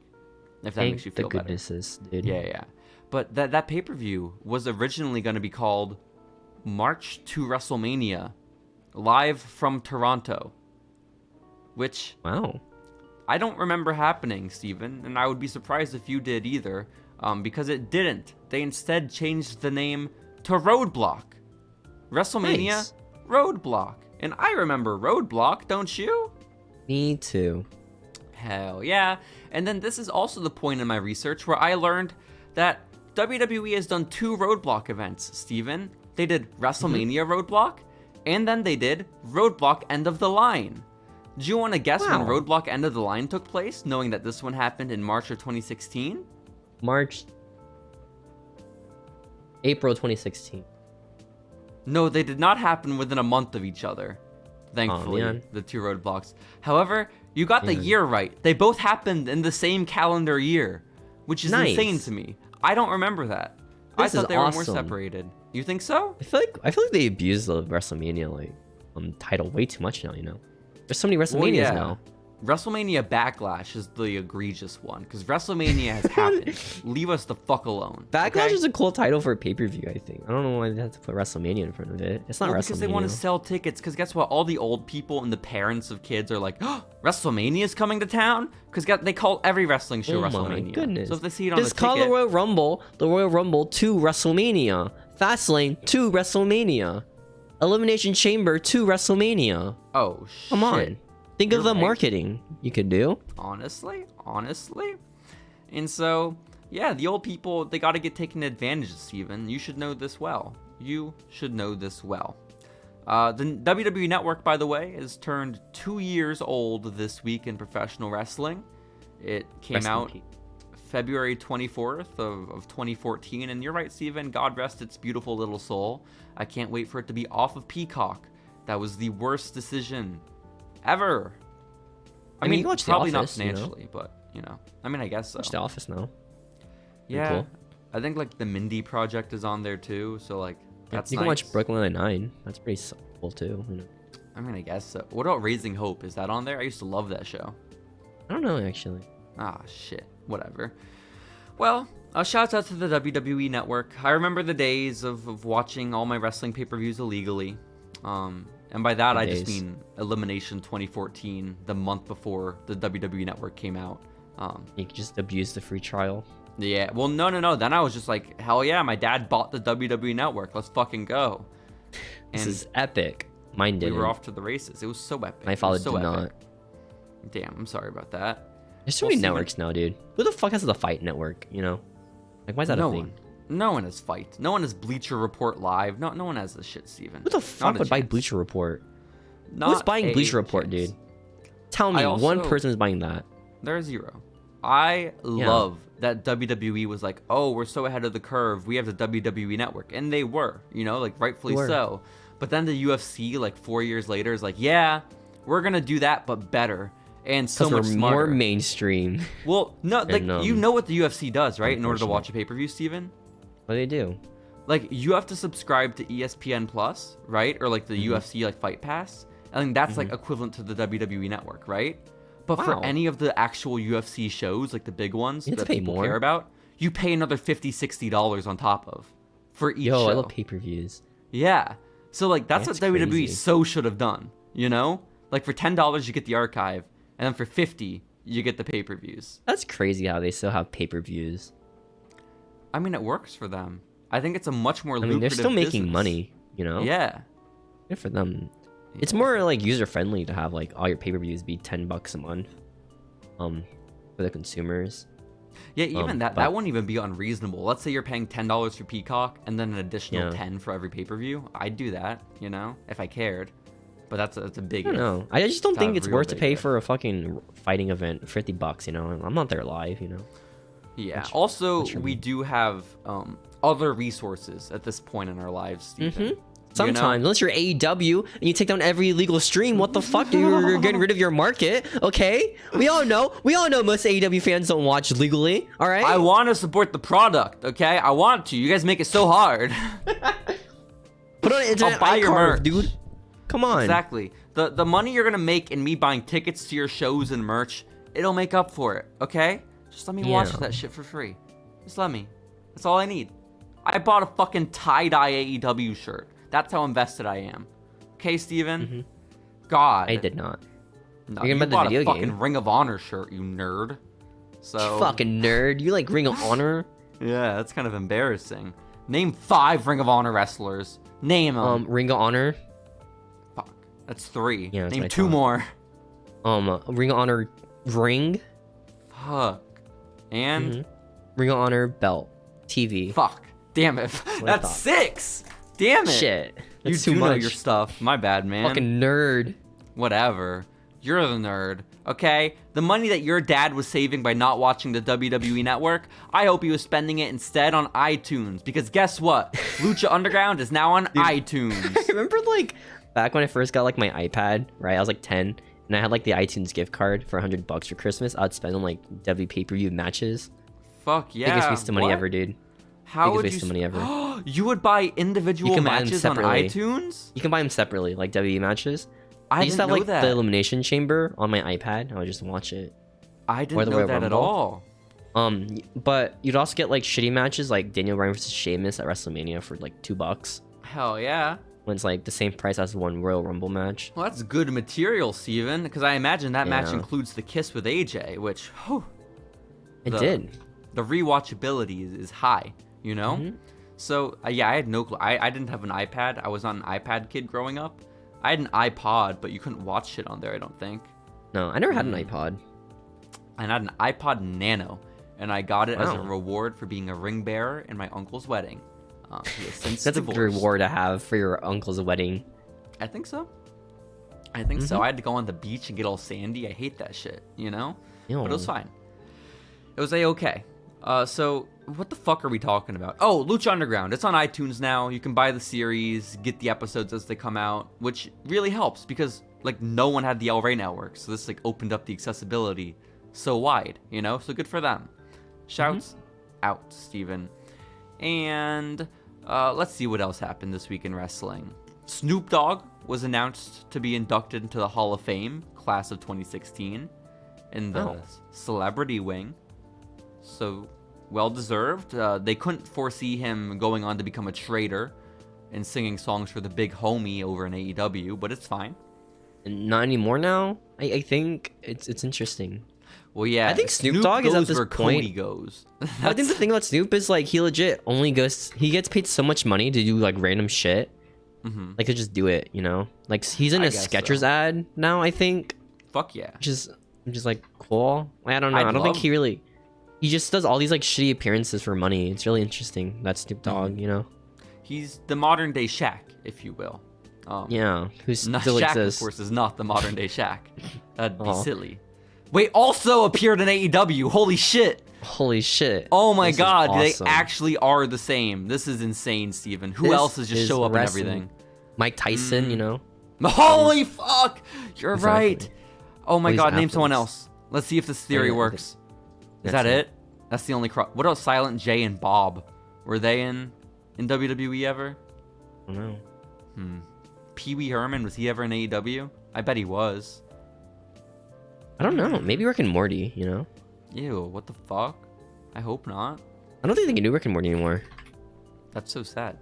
if that makes you feel better. Thank the goodnesses, dude. Yeah. But that pay-per-view was originally going to be called March to WrestleMania, live from Toronto, which I don't remember happening, Steven, and I would be surprised if you did either, because it didn't. They instead changed the name to Roadblock. WrestleMania Nice. Roadblock. And I remember Roadblock, don't you? Me too. Hell yeah. And then this is also the point in my research where I learned that WWE has done 2 Roadblock events, Steven. They did WrestleMania Roadblock, and then they did Roadblock End of the Line. Do you want to guess when Roadblock End of the Line took place, knowing that this one happened in March of 2016? April 2016. No, they did not happen within a month of each other. Thankfully, the 2 Roadblocks. However, you got the year right. They both happened in the same calendar year, which is insane to me. I don't remember that. I thought they were more separated. You think so? I feel like they abused the WrestleMania title way too much now. There's so many WrestleManias now. WrestleMania Backlash is the egregious one because WrestleMania has happened. Leave us the fuck alone. Backlash is a cool title for a pay-per-view, I think. I don't know why they have to put WrestleMania in front of it. It's not WrestleMania. Because they want to sell tickets. Because guess what? All the old people and the parents of kids are like, oh, WrestleMania is coming to town? Because they call every wrestling show WrestleMania. My goodness. So if they see it on just call the Royal Rumble to WrestleMania. Fastlane to WrestleMania. Elimination Chamber to WrestleMania. Oh, shit. Come on. Think of the marketing you could do. Honestly. And so, yeah, the old people, they got to get taken advantage of, Steven. You should know this well. The WWE Network, by the way, has turned 2 years old this week in professional wrestling. It came out February 24th of 2014. And you're right, Steven. God rest its beautiful little soul. I can't wait for it to be off of Peacock. That was the worst decision ever. I mean, you watch probably The Office, not financially, but I mean, I guess so. Watch The Office now. Yeah, cool. I think like the Mindy Project is on there too, so like that's you can watch Brooklyn Nine-Nine. That's pretty cool too. I mean, I guess so. What about Raising Hope? Is that on there? I used to love that show. I don't know actually. Ah, shit. Whatever. Well, shouts out to the WWE Network. I remember the days of watching all my wrestling pay-per-views illegally. And by that, I just mean Elimination 2014, the month before the WWE Network came out. You could just abuse the free trial. Yeah, well, no. Then I was just like, hell yeah, my dad bought the WWE Network. Let's fucking go. This is epic. Mine didn't. We were off to the races. It was so epic. My father did not. Damn, I'm sorry about that. There's so many networks now, dude. Who the fuck has the Fight Network, Like, why is that a thing? No one has Fight. No one has Bleacher Report Live. No one has this shit, Steven. Who the fuck would buy Bleacher Report? Who's buying Bleacher Report, dude? Tell me one person is buying that. There's zero. I love that WWE was like, oh, we're so ahead of the curve. We have the WWE Network. And they were, like rightfully so. But then the UFC, like 4 years later, is like, yeah, we're going to do that, but better. And so much smarter. More mainstream. Well, no, like, you know what the UFC does, right? In order to watch a pay-per-view, Steven? What do they do? Like, you have to subscribe to ESPN Plus, right? Or like the UFC like Fight Pass. I think that's like equivalent to the WWE Network, right? But for any of the actual UFC shows, like the big ones that people care about, you pay another $50-$60 on top of for each show. I love pay-per-views. Yeah. So like that's what WWE so should have done, Like for $10 you get the archive, and then for $50 you get the pay-per-views. That's crazy how they still have pay-per-views. I mean, it works for them. I think it's a much more lucrative they're still making business. money, Yeah. Good for them. Yeah. It's more like user-friendly to have like all your pay-per-views be $10 a month for the consumers. Yeah, even that wouldn't even be unreasonable. Let's say you're paying $10 for Peacock and then an additional 10 for every pay-per-view. I'd do that, if I cared. But that's a big I don't know. I just don't think it's worth to pay for a fucking fighting event $50, I'm not there live, Yeah. Also, we do have other resources at this point in our lives, Stephen. Sometimes, unless you're AEW and you take down every illegal stream, what the fuck? You're getting rid of your market, okay? We all know most AEW fans don't watch legally, all right? I want to support the product, okay? I want to. You guys make it so hard. Put on an internet I'll buy your merch, dude. Come on. Exactly. The money you're gonna make in me buying tickets to your shows and merch, it'll make up for it, okay? Just let me watch that shit for free. Just let me. That's all I need. I bought a fucking tie-dye AEW shirt. That's how invested I am. Okay, Steven? God. I did not. No, you bought a fucking Ring of Honor shirt, you nerd. So. You fucking nerd. You like Ring of Honor? Yeah, that's kind of embarrassing. Name 5 Ring of Honor wrestlers. Name them. Ring of Honor. Fuck. That's 3. Yeah, Name 2 more. Ring of Honor ring. Fuck. And? Ring of Honor belt. TV. Fuck. Damn it. That's 6. Damn it. Shit. That's you too do know much. your stuff. My bad, man. Fucking nerd. Whatever. You're the nerd. Okay? The money that your dad was saving by not watching the WWE Network, I hope he was spending it instead on iTunes. Because guess what? Lucha Underground is now on iTunes. I remember, like, back when I first got, like, my iPad, right? I was, like, 10, and I had, like, the iTunes gift card for $100 for Christmas. I'd spend on, like, W pay-per-view matches. Fuck yeah. Biggest waste of money ever, dude. How would waste of money ever. You would buy individual matches on iTunes? You can buy them separately, like WWE matches. I used to have know like that. the Elimination Chamber on my iPad. I would just watch it. I didn't know that at all. But you'd also get like shitty matches like Daniel Bryan versus Sheamus at WrestleMania for like $2. Hell yeah. When it's like the same price as one Royal Rumble match. Well, that's good material, Steven, because I imagine that match includes the kiss with AJ, which, whew, it did. The rewatchability is high, you know? So, yeah, I had no clue. I didn't have an iPad. I was not an iPad kid growing up. I had an iPod, but you couldn't watch shit on there, I don't think. No, I never had an iPod. I had an iPod Nano, and I got it as a reward for being a ring bearer in my uncle's wedding. He has since That's divorced. a good reward to have for your uncle's wedding. I think so. I think so. I had to go on the beach and get all sandy. I hate that shit, you know? Ew. But it was fine. It was A-okay. So, what the fuck are we talking about? Oh, Lucha Underground. It's on iTunes now. You can buy the series, get the episodes as they come out, which really helps because, like, no one had the El Rey network. So this, like, opened up the accessibility so wide, you know? So good for them. Shouts out, Steven. And let's see what else happened this week in wrestling. Snoop Dogg was announced to be inducted into the Hall of Fame, class of 2016, in the celebrity wing. So, well-deserved. They couldn't foresee him going on to become a traitor and singing songs for the big homie over in AEW, but it's fine. And not anymore now? I think it's interesting. Well, yeah. I think Snoop Dogg is at this where point. Cody goes. I think the thing about Snoop is, like, he legit only goes... He gets paid so much money to do, like, random shit. Like, he'll just do it, you know? Like, he's in a Skechers ad now, I think. Fuck yeah. Which is like, cool. I don't know. I don't think he really... He just does all these like shitty appearances for money. It's really interesting. That Snoop Dogg, you know. He's the modern day Shaq, if you will. Yeah, who still Shaq, exists. Of course, is not the modern day Shaq. That'd be silly. Wait, also appeared in AEW. Holy shit. Holy shit. Oh my god, awesome. They actually are the same. This is insane, Steven. Who else is just show up wrestling. And everything? Mike Tyson, you know. Holy fuck! You're right. Oh my god, name someone else. Let's see if this theory works. Is that it? That's the only What about Silent J and Bob? Were they in WWE ever? I don't know. Pee Wee Herman, was he ever in AEW? I bet he was. I don't know. Maybe Rick and Morty, you know? Ew, what the fuck? I hope not. I don't think they can do Rick and Morty anymore. That's so sad.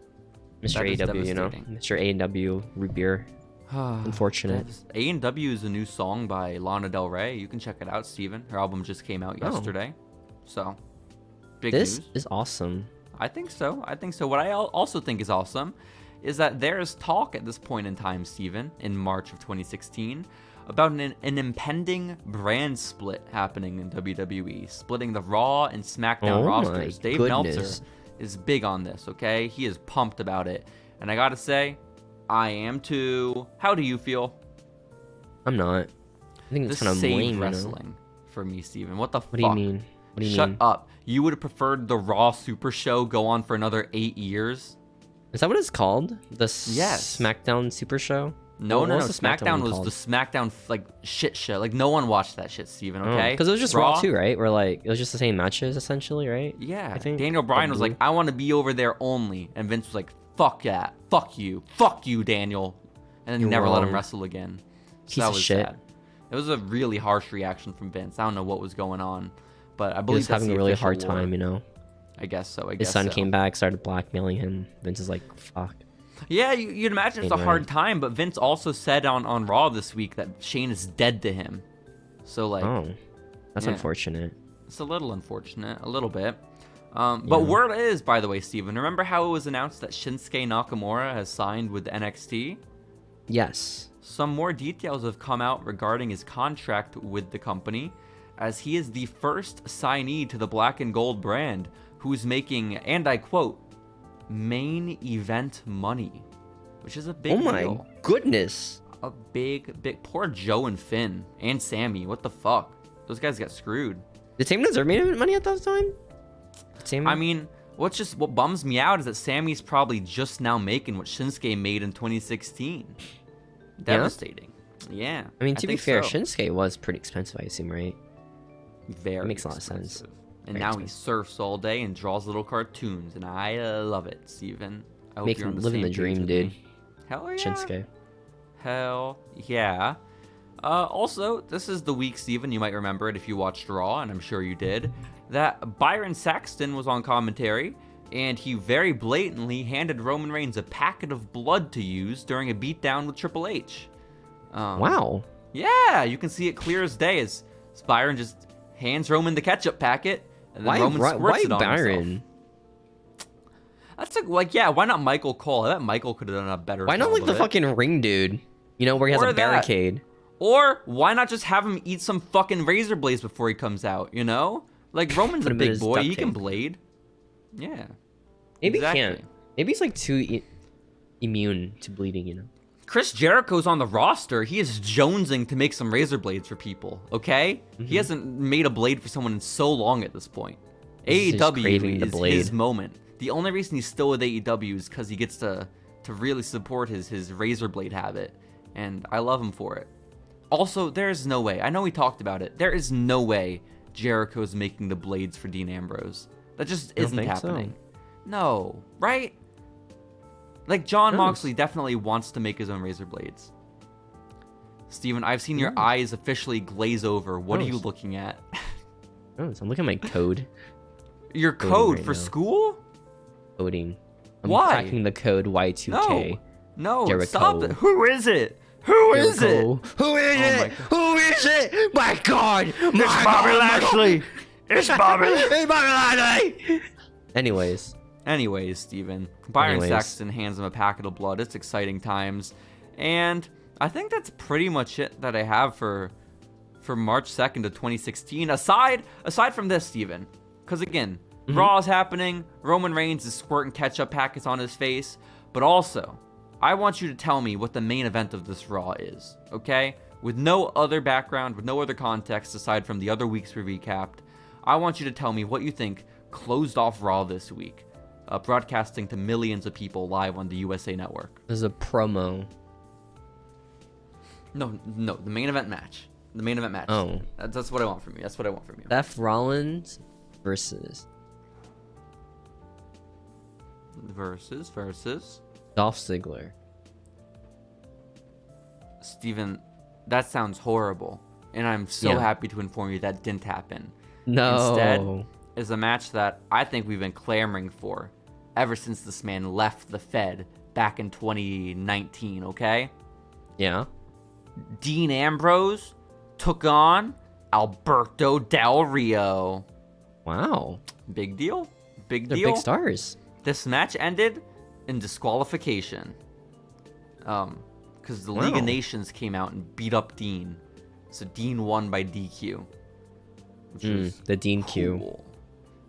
Mr. AEW, you know? Mr. AEW, root beer. Unfortunate. A&W is a new song by Lana Del Rey. You can check it out, Steven. Her album just came out yesterday. So, big news. This is awesome. I think so. What I also think is awesome is that there is talk at this point in time, Steven, in March of 2016, about an impending brand split happening in WWE, splitting the Raw and SmackDown rosters. Dave Meltzer is big on this, okay? He is pumped about it. And I gotta say, I am too. How do you feel? I'm not. I think it's kind of lame, wrestling for me, Steven. What the fuck? What do you mean? Shut up. You would have preferred the Raw Super Show go on for another 8 years? Is that what it's called? The Yes. SmackDown Super Show? No. What was the SmackDown was called? the SmackDown like shit show. Like no one watched that shit, Steven, okay? Because it was just Raw too, right? Where like it was just the same matches essentially, right? Yeah. I think Daniel Bryan was like, I want to be over there only, and Vince was like, fuck that, fuck you, Daniel, and then he never let him wrestle again. So that was sad. It was a really harsh reaction from Vince. I don't know what was going on, but I believe he was having a really hard time, you know. I guess so. His son came back, started blackmailing him. Vince is like, fuck. Yeah, you'd imagine it's a hard time, but Vince also said on Raw this week that Shane is dead to him. So like, that's unfortunate. It's a little unfortunate, a little bit. But word is, by the way, Steven, remember how it was announced that Shinsuke Nakamura has signed with NXT? Yes. Some more details have come out regarding his contract with the company, as he is the first signee to the Black and Gold brand, who's making, and I quote, main event money, which is a big deal. Oh my goodness. A big, poor Joe and Finn and Sammy. What the fuck? Those guys got screwed. Did Sammy deserve main event money at that time? I mean, what bums me out is that Sammy's probably just now making what Shinsuke made in 2016. Devastating. Yeah. I mean, to be fair, Shinsuke was pretty expensive, I assume, right? Very. That makes a lot of sense. And now he surfs all day and draws little cartoons, and I love it, Steven. I hope you're on the living same the dream, page with dude. me. Hell yeah. Shinsuke. Hell yeah. Also, this is the week, Steven, you might remember it if you watched Raw, and I'm sure you did, that Byron Saxton was on commentary, and he very blatantly handed Roman Reigns a packet of blood to use during a beatdown with Triple H. Wow. Yeah, you can see it clear as day as Byron just hands Roman the ketchup packet, and then Roman squirts it on Byron? himself. That's yeah, why not Michael Cole? I bet Michael could have done a better job. Why not like the fucking ring dude? You know, where he has a barricade. Or why not just have him eat some fucking razor blades before he comes out, you know? Like, Roman's a big boy, he can blade. Yeah. Maybe he can't. Maybe he's like too immune to bleeding, you know? Chris Jericho's on the roster. He is jonesing to make some razor blades for people, okay? He hasn't made a blade for someone in so long at this point. AEW is his moment. The only reason he's still with AEW is because he gets to really support his razor blade habit, and I love him for it. Also, there is no way. I know we talked about it. There is no way Jericho's making the blades for Dean Ambrose. That just isn't happening. So. No, right? Like, Jon Moxley definitely wants to make his own razor blades. Steven, I've seen your eyes officially glaze over. What are you looking at? I'm looking at my code. Your code for school? Coding. I'm Why? cracking the code Y2K. No, Jericho. Stop it. Who is it? Who is it? Who is it? Who is it? My God! It's Bobby Lashley. It's Bobby. It's Bobby Lashley. Anyways, Steven. Byron Saxton hands him a packet of blood. It's exciting times, and I think that's pretty much it that I have for March 2nd of 2016. Aside from this, Steven, because again, Raw is happening. Roman Reigns is squirting ketchup packets on his face, but also, I want you to tell me what the main event of this Raw is, okay? With no other background, with no other context aside from the other weeks we recapped. I want you to tell me what you think closed off Raw this week, broadcasting to millions of people live on the USA Network. There's a promo. No, the main event match. The main event match. Oh. That's what I want from you. Seth Rollins versus Dolph Ziggler. Steven, that sounds horrible, and I'm so happy to inform you that didn't happen. No. Instead is a match that I think we've been clamoring for ever since this man left the Fed back in 2019, okay? Yeah. Dean Ambrose took on Alberto Del Rio. Wow. Big deal. They're big stars. This match ended in disqualification. Because the League of Nations came out and beat up Dean. So Dean won by DQ. Which was the Dean cool.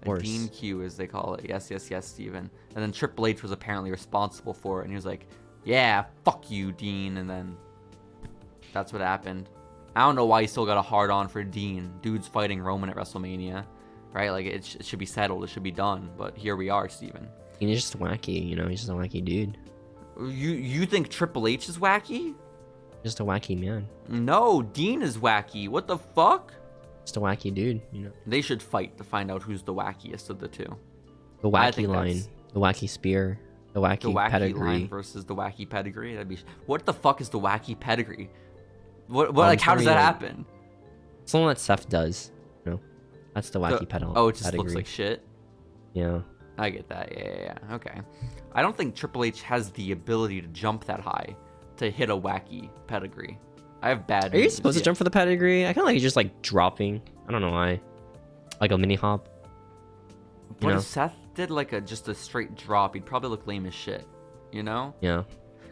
Q. A Dean Q, as they call it. Yes, Steven. And then Triple H was apparently responsible for it. And he was like, yeah, fuck you, Dean. And then that's what happened. I don't know why he still got a hard-on for Dean. Dude's fighting Roman at WrestleMania. Right? Like, it should be settled. It should be done. But here we are, Steven. He's just wacky, you know. He's just a wacky dude. You think Triple H is wacky? Just a wacky man. No, Dean is wacky. What the fuck? Just a wacky dude, you know. They should fight to find out who's the wackiest of the two. The wacky line, the wacky spear, the wacky pedigree line versus the wacky pedigree. That'd be. What the fuck is the wacky pedigree? What like how does that happen? It's the one that Seth does. You know, that's the wacky pedigree. Oh, it just looks like shit. Yeah. I get that. Yeah. Okay. I don't think Triple H has the ability to jump that high to hit a wacky pedigree. I have bad. Are you supposed to jump for the pedigree? I kind of like just like dropping. I don't know why. Like a mini hop. But if Seth did like just a straight drop, he'd probably look lame as shit. You know? Yeah.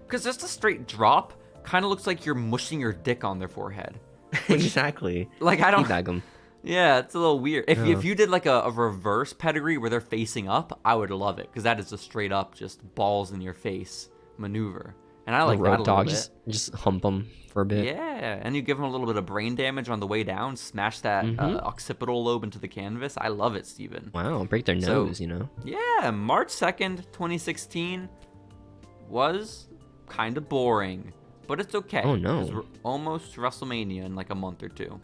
Because just a straight drop kind of looks like you're mushing your dick on their forehead. Exactly. Like I don't. Teabag them. Yeah, it's a little weird. If you did like a reverse pedigree where they're facing up, I would love it because that is a straight up just balls in your face maneuver, and I like that a little bit. Just hump them for a bit. Yeah, and you give them a little bit of brain damage on the way down, smash that occipital lobe into the canvas. I love it, Steven. Wow, break their nose, you know. Yeah, March 2nd, 2016 was kind of boring, but it's okay. Oh no, we're almost to WrestleMania in like a month or two.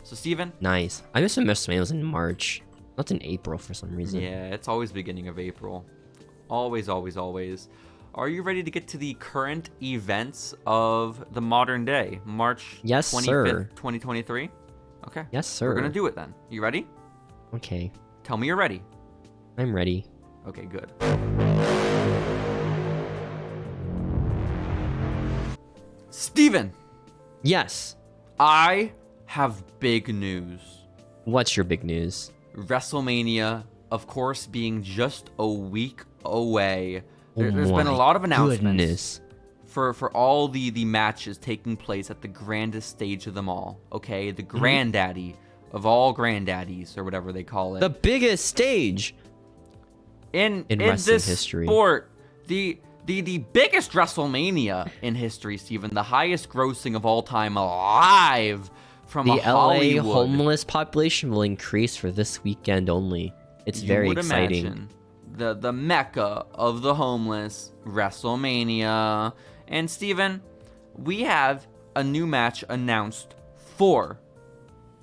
So, Steven? Nice. I missed WrestleMania was in March, not in April for some reason. Yeah, it's always beginning of April. Always, always, always. Are you ready to get to the current events of the modern day? March 25th, 2023? Okay. Yes, sir. We're going to do it then. You ready? Okay. Tell me you're ready. I'm ready. Okay, good. Steven! Yes. I have big news. What's your big news? WrestleMania, of course, being just a week away. There's been a lot of announcements for all the matches taking place at the grandest stage of them all. Okay, the granddaddy of all granddaddies, or whatever they call it. The biggest stage in wrestling this history. Sport. The biggest WrestleMania in history, Steven. The highest grossing of all time alive. From the LA homeless population will increase for this weekend only. It's very exciting. Imagine the mecca of the homeless, WrestleMania. And Steven, we have a new match announced for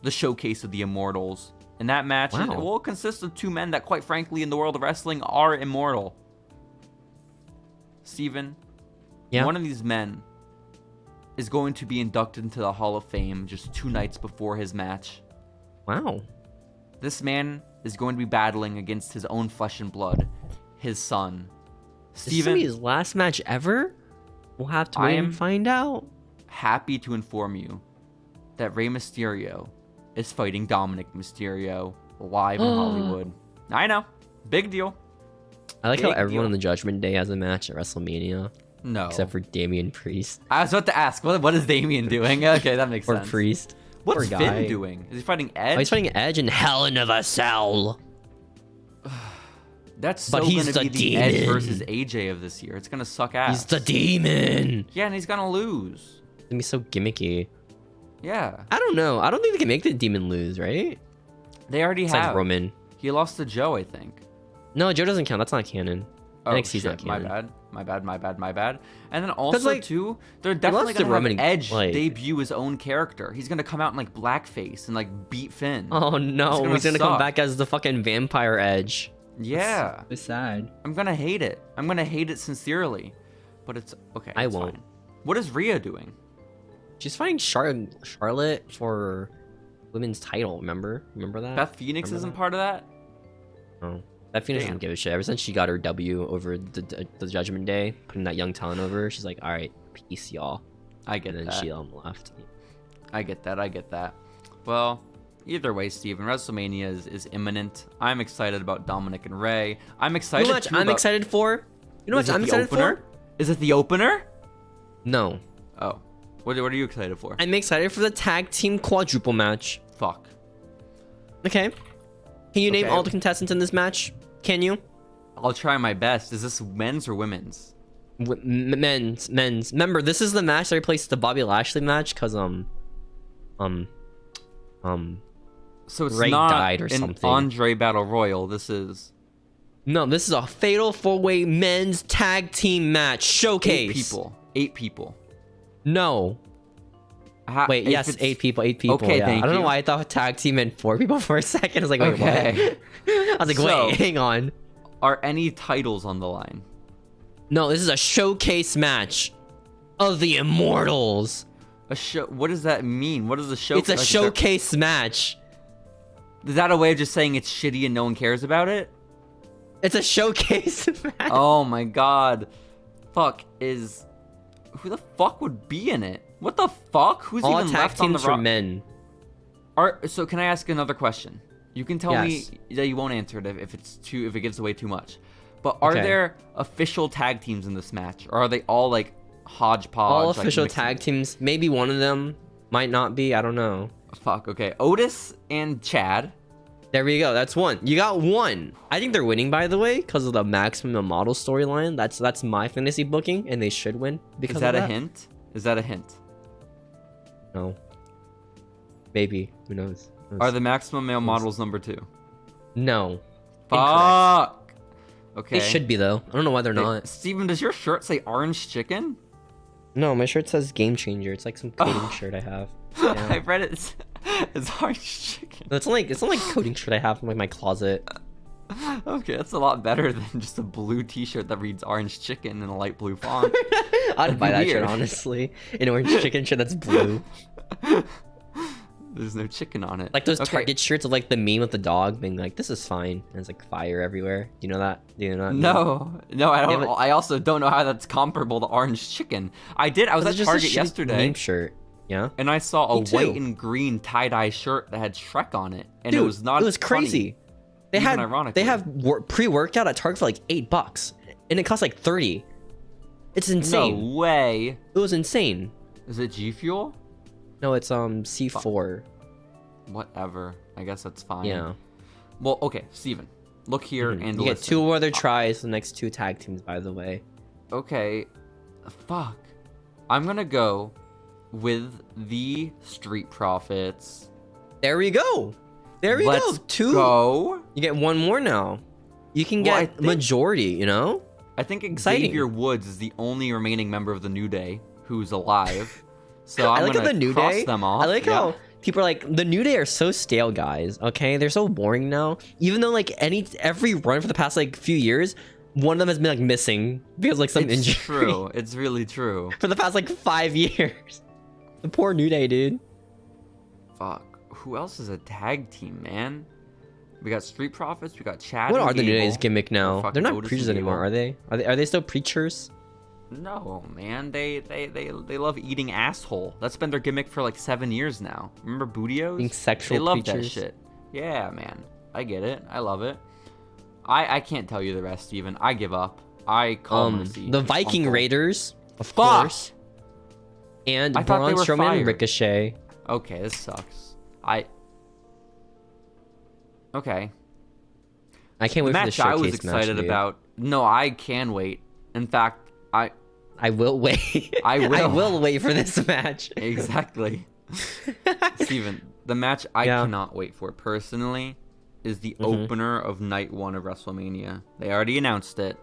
the Showcase of the Immortals. And that match will consist of two men that, quite frankly, in the world of wrestling are immortal. Steven, one of these men is going to be inducted into the Hall of Fame just 2 nights before his match. Wow. This man is going to be battling against his own flesh and blood, his son. Steven, this is his last match ever? We'll have to wait and find out. Happy to inform you that Rey Mysterio is fighting Dominic Mysterio live in Hollywood. I know. Big deal. I like how everyone on the Judgment Day has a match at WrestleMania. No. Except for Damian Priest. I was about to ask, what is Damian doing? Okay, that makes sense. Or Priest. What's Finn doing? Is he fighting Edge? Oh, he's fighting Edge in Hell in a Cell. That's so going to be the Edge versus AJ of this year. It's going to suck ass. He's the demon. Yeah, and he's going to lose. It's going to be so gimmicky. Yeah. I don't know. I don't think they can make the demon lose, right? They already have. Roman. He lost to Joe, I think. No, Joe doesn't count. That's not canon. Oh, NXT's not canon. My bad. And then also, too, they're definitely going to have Edge debut his own character. He's going to come out in, like, blackface and, like, beat Finn. Oh, no. He's going to come back as the fucking vampire Edge. Yeah. It's sad. I'm going to hate it. I'm going to hate it sincerely. But it's okay. I won't. Fine. What is Rhea doing? She's fighting Charlotte for women's title, remember? Remember that? Beth Phoenix isn't part of that? Oh. Beth Phoenix doesn't give a shit. Ever since she got her W over the Judgment Day, putting that young talent over, she's like, alright, peace, y'all. I get that. And then she left. I get that. Well, either way, Steven, WrestleMania is imminent. I'm excited about Dominic and Rey. I'm excited. You know what I'm excited for? You know what I'm excited for? Is it the opener? No. Oh. What are you excited for? I'm excited for the tag team quadruple match. Fuck. Okay. Can you name all the contestants in this match? Can you? I'll try my best. Is this men's or women's? Men's. Remember, this is the match that replaced the Bobby Lashley match because so it's Ray not died or an something. Andre Battle Royal. This is No, this is a fatal 4-way men's tag team match showcase. 8 people. No. Wait, yes, 8 people. 8 people. Okay, yeah. I don't know why I thought tag team meant 4 people for a second. I was like, wait, what? I was like, wait, hang on. Are any titles on the line? No, this is a showcase match of the Immortals. A show? What does that mean? What is a show? It's a showcase match. Is that a way of just saying it's shitty and no one cares about it? It's a showcase match. Oh my god. Fuck, who the fuck would be in it? What the fuck? Who's all even tag left on the teams for men. So can I ask another question? You can tell me that you won't answer it if it gives away too much. But are there official tag teams in this match, or are they all like hodgepodge? All official tag teams. Maybe one of them might not be. I don't know. Fuck. Okay. Otis and Chad. There we go. That's one. You got one. I think they're winning, by the way, because of the Maximum Model storyline. That's my fantasy booking, and they should win because of that. Is that a hint? Is that a hint? No. Maybe. Who knows? Are the Maximum Male Models number 2? No. Fuck. Okay. They should be, though. I don't know why they're not. Steven, does your shirt say orange chicken? No, my shirt says Game Changer. It's like some coding shirt I have. Yeah. I read it. It's orange chicken. It's not like coding shirt I have in like my closet. Okay, that's a lot better than just a blue t-shirt that reads orange chicken in a light blue font. I'd buy that shirt, honestly. An orange chicken shirt that's blue. There's no chicken on it. Like those Target shirts of like the meme with the dog being like, this is fine. And it's like fire everywhere. Do you know that? Do you know that? No, I don't. I also don't know how that's comparable to orange chicken. I was at Target yesterday. Meme shirt. Yeah. And I saw a white and green tie-dye shirt that had Shrek on it. And it was not. It was crazy. Funny. They have pre-workout at Target for like $8. And it costs like 30. It's insane. No way. It was insane. Is it G Fuel? No, it's C4. Whatever. I guess that's fine. Yeah. Well, okay, Steven. Look here and you get 2 other tries the next 2 tag teams, by the way. Okay. Fuck. I'm gonna go with the Street Profits. There we go. There we go. 2. Go. You get 1 more now. You can get majority, you know? I think Xavier Woods is the only remaining member of the New Day who's alive. So I'm gonna cross them off. I like how people are like, the New Day are so stale, guys. Okay, they're so boring now. Even though like every run for the past like few years, one of them has been like missing because like some injury. It's true. It's really true. For the past like 5 years. The poor New Day, dude. Fuck. Who else is a tag team, man? We got Street Profits. We got Chad. What are the New Day's gimmick now? They're not preachers anymore, are they? Are they still preachers? No, man. They love eating asshole. That's been their gimmick for like 7 years now. Remember Bootios? Being sexual They love preachers. that shit. Yeah, man. I get it. I love it. I can't tell you the rest, Steven. I give up. I call mercy. The Viking Raiders, of course. And Braun Strowman and Ricochet. Okay, this sucks. Okay. I can't wait for the showcase match, I was excited about. No, I can wait. In fact, I will wait. I will wait for this match. Exactly. Steven, the match I cannot wait for personally is the opener of night 1 of WrestleMania. They already announced it.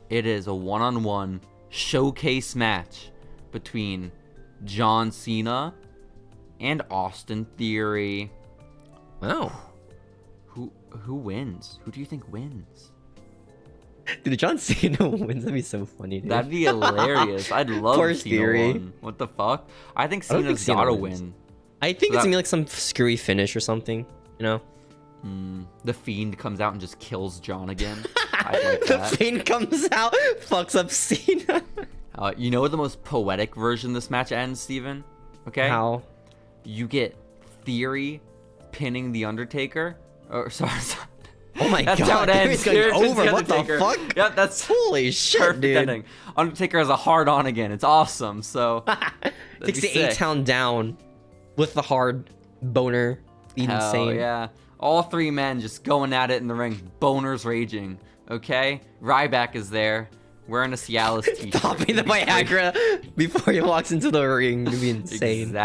It is a one-on-one showcase match between John Cena and Austin Theory. Wow. Who wins? Who do you think wins? Dude, John Cena wins. That'd be so funny, dude. That'd be hilarious. I'd love Cena Theory. Win. What the fuck? I think Cena's gotta win. I think it's gonna be like some screwy finish or something, you know? The Fiend comes out and just kills John again. I like that. The Fiend comes out, fucks up Cena. You know the most poetic version this match ends, Steven? Okay? How? You get Theory pinning The Undertaker. Oh, sorry. Oh my god, how it ends. It's going over. What the fuck? Yeah, that's holy shit, dude. Ending. Undertaker has a hard on again. It's awesome. So takes the A-Town down with the hard boner. Insane. Yeah. All 3 men just going at it in the ring. Boners raging. Okay? Ryback is there. Wearing a Cialis t-shirt. Popping the Viagra before he walks into the ring. It'd be insane.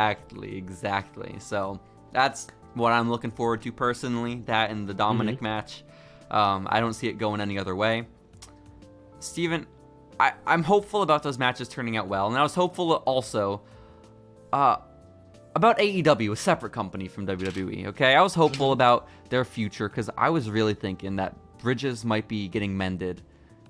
Exactly. So that's what I'm looking forward to personally. That and the Dominic match. I don't see it going any other way. Steven, I'm hopeful about those matches turning out well, and I was hopeful also about AEW, a separate company from WWE, okay? I was hopeful about their future because I was really thinking that bridges might be getting mended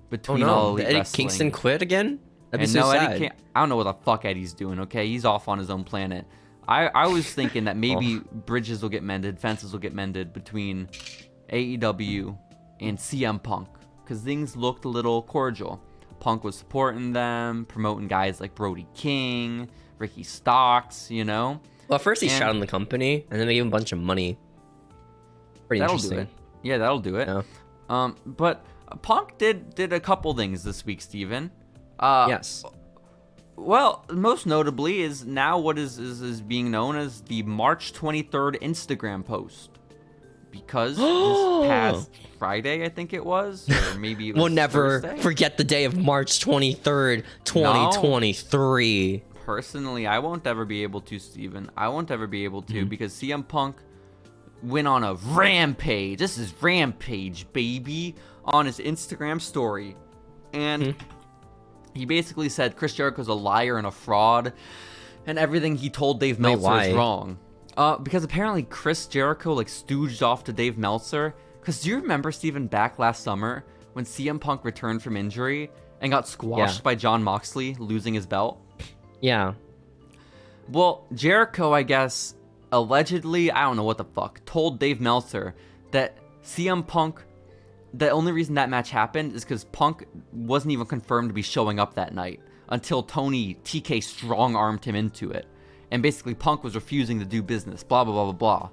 between all Elite Eddie Wrestling. Kingston quit again? That'd be And so no, sad. Eddie can't. I don't know what the fuck Eddie's doing, okay? He's off on his own planet. I was thinking that maybe bridges will get mended, fences will get mended between AEW and CM Punk because things looked a little cordial. Punk was supporting them, promoting guys like Brody King, Ricky Starks, you know? Well, first he shot on the company, and then they gave him a bunch of money. Pretty That'll interesting. do it. Yeah, that'll do it. Yeah. But Punk did a couple things this week, Steven. Yes. Well, most notably is now what is being known as the March 23rd Instagram post. Because this past Friday, I think it was, or maybe it was We'll never Thursday? forget the day of March 23rd, 2023. Personally, I won't ever be able to, Steven. I won't ever be able to because CM Punk went on a rampage. This is Rampage, baby, on his Instagram story. And he basically said Chris Jericho's a liar and a fraud, and everything he told Dave Meltzer is wrong. Because apparently Chris Jericho stooged off to Dave Meltzer. Because do you remember, Steven, back last summer when CM Punk returned from injury and got squashed by Jon Moxley, losing his belt? Yeah. Well, Jericho, I guess, allegedly, I don't know what the fuck, told Dave Meltzer that CM Punk, the only reason that match happened is because Punk wasn't even confirmed to be showing up that night until Tony TK strong-armed him into it. And basically Punk was refusing to do business, blah, blah, blah, blah, blah.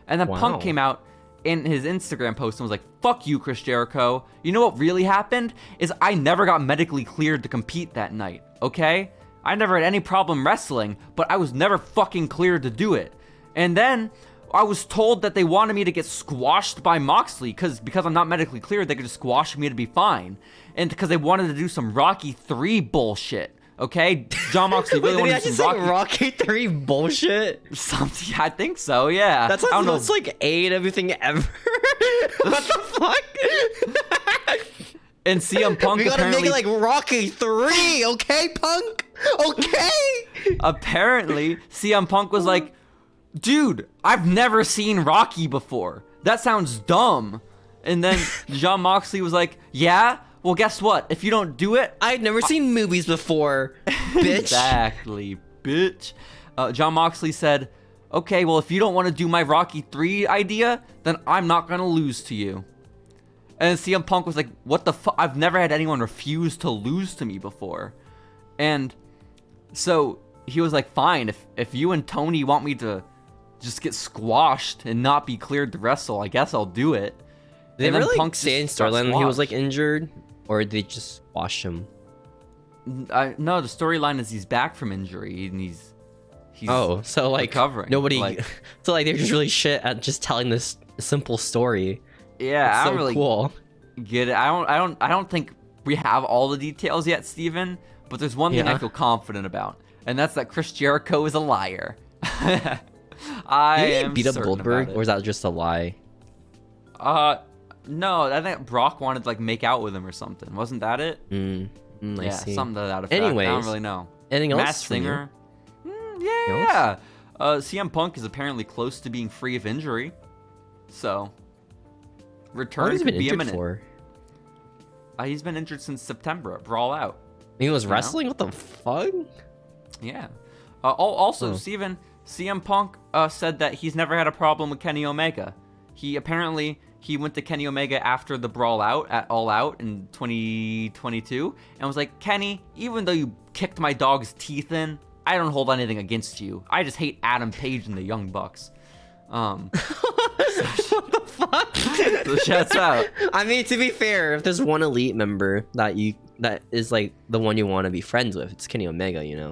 And then Punk came out in his Instagram post and was like, fuck you, Chris Jericho. You know what really happened? Is I never got medically cleared to compete that night, okay? I never had any problem wrestling, but I was never fucking cleared to do it. And then I was told that they wanted me to get squashed by Moxley because I'm not medically cleared, they could just squash me to be fine. And because they wanted to do some Rocky 3 bullshit. Okay, Jon Moxley really wanted to do some Rocky 3 bullshit. Something, I think so. Yeah, That's like the most A and everything ever. What the fuck? And CM Punk we gotta apparently make it like Rocky 3, okay, Punk? Okay. Apparently, CM Punk was like, dude, I've never seen Rocky before. That sounds dumb. And then Jon Moxley was like, yeah. Well, guess what? If you don't do it... I'd never seen movies before, bitch. Exactly, bitch. Jon Moxley said, okay, well, if you don't want to do my Rocky 3 idea, then I'm not going to lose to you. And CM Punk was like, what the fuck? I've never had anyone refuse to lose to me before. And so he was like, fine, if you and Tony want me to just get squashed and not be cleared to wrestle, I guess I'll do it. Did they really say in storyline he was injured? Or did they just squash him? No, the storyline is he's back from injury and he's so recovering. Nobody, so they're just really shit at just telling this simple story. Yeah, it's I don't so really cool. Get it. I don't think we have all the details yet, Steven, but there's one thing I feel confident about, and that's that Chris Jericho is a liar. I beat up Goldberg, or is that just a lie? No, I think Brock wanted to make out with him or something. Wasn't that it? I see. Something to that effect. Anyways, I don't really know. Anything else? Masked Singer. Yeah. CM Punk is apparently close to being free of injury, so return could be imminent. For? He's been injured since September at Brawl Out. He was wrestling? What the fuck? Yeah. Also, Steven, CM Punk said that he's never had a problem with Kenny Omega. He went to Kenny Omega after the Brawl Out at All Out in 2022 and was like, Kenny, even though you kicked my dog's teeth in, I don't hold anything against you. I just hate Adam Page and the Young Bucks. What the fuck? So shouts out. I mean, to be fair, if there's one elite member that is the one you want to be friends with, it's Kenny Omega, you know?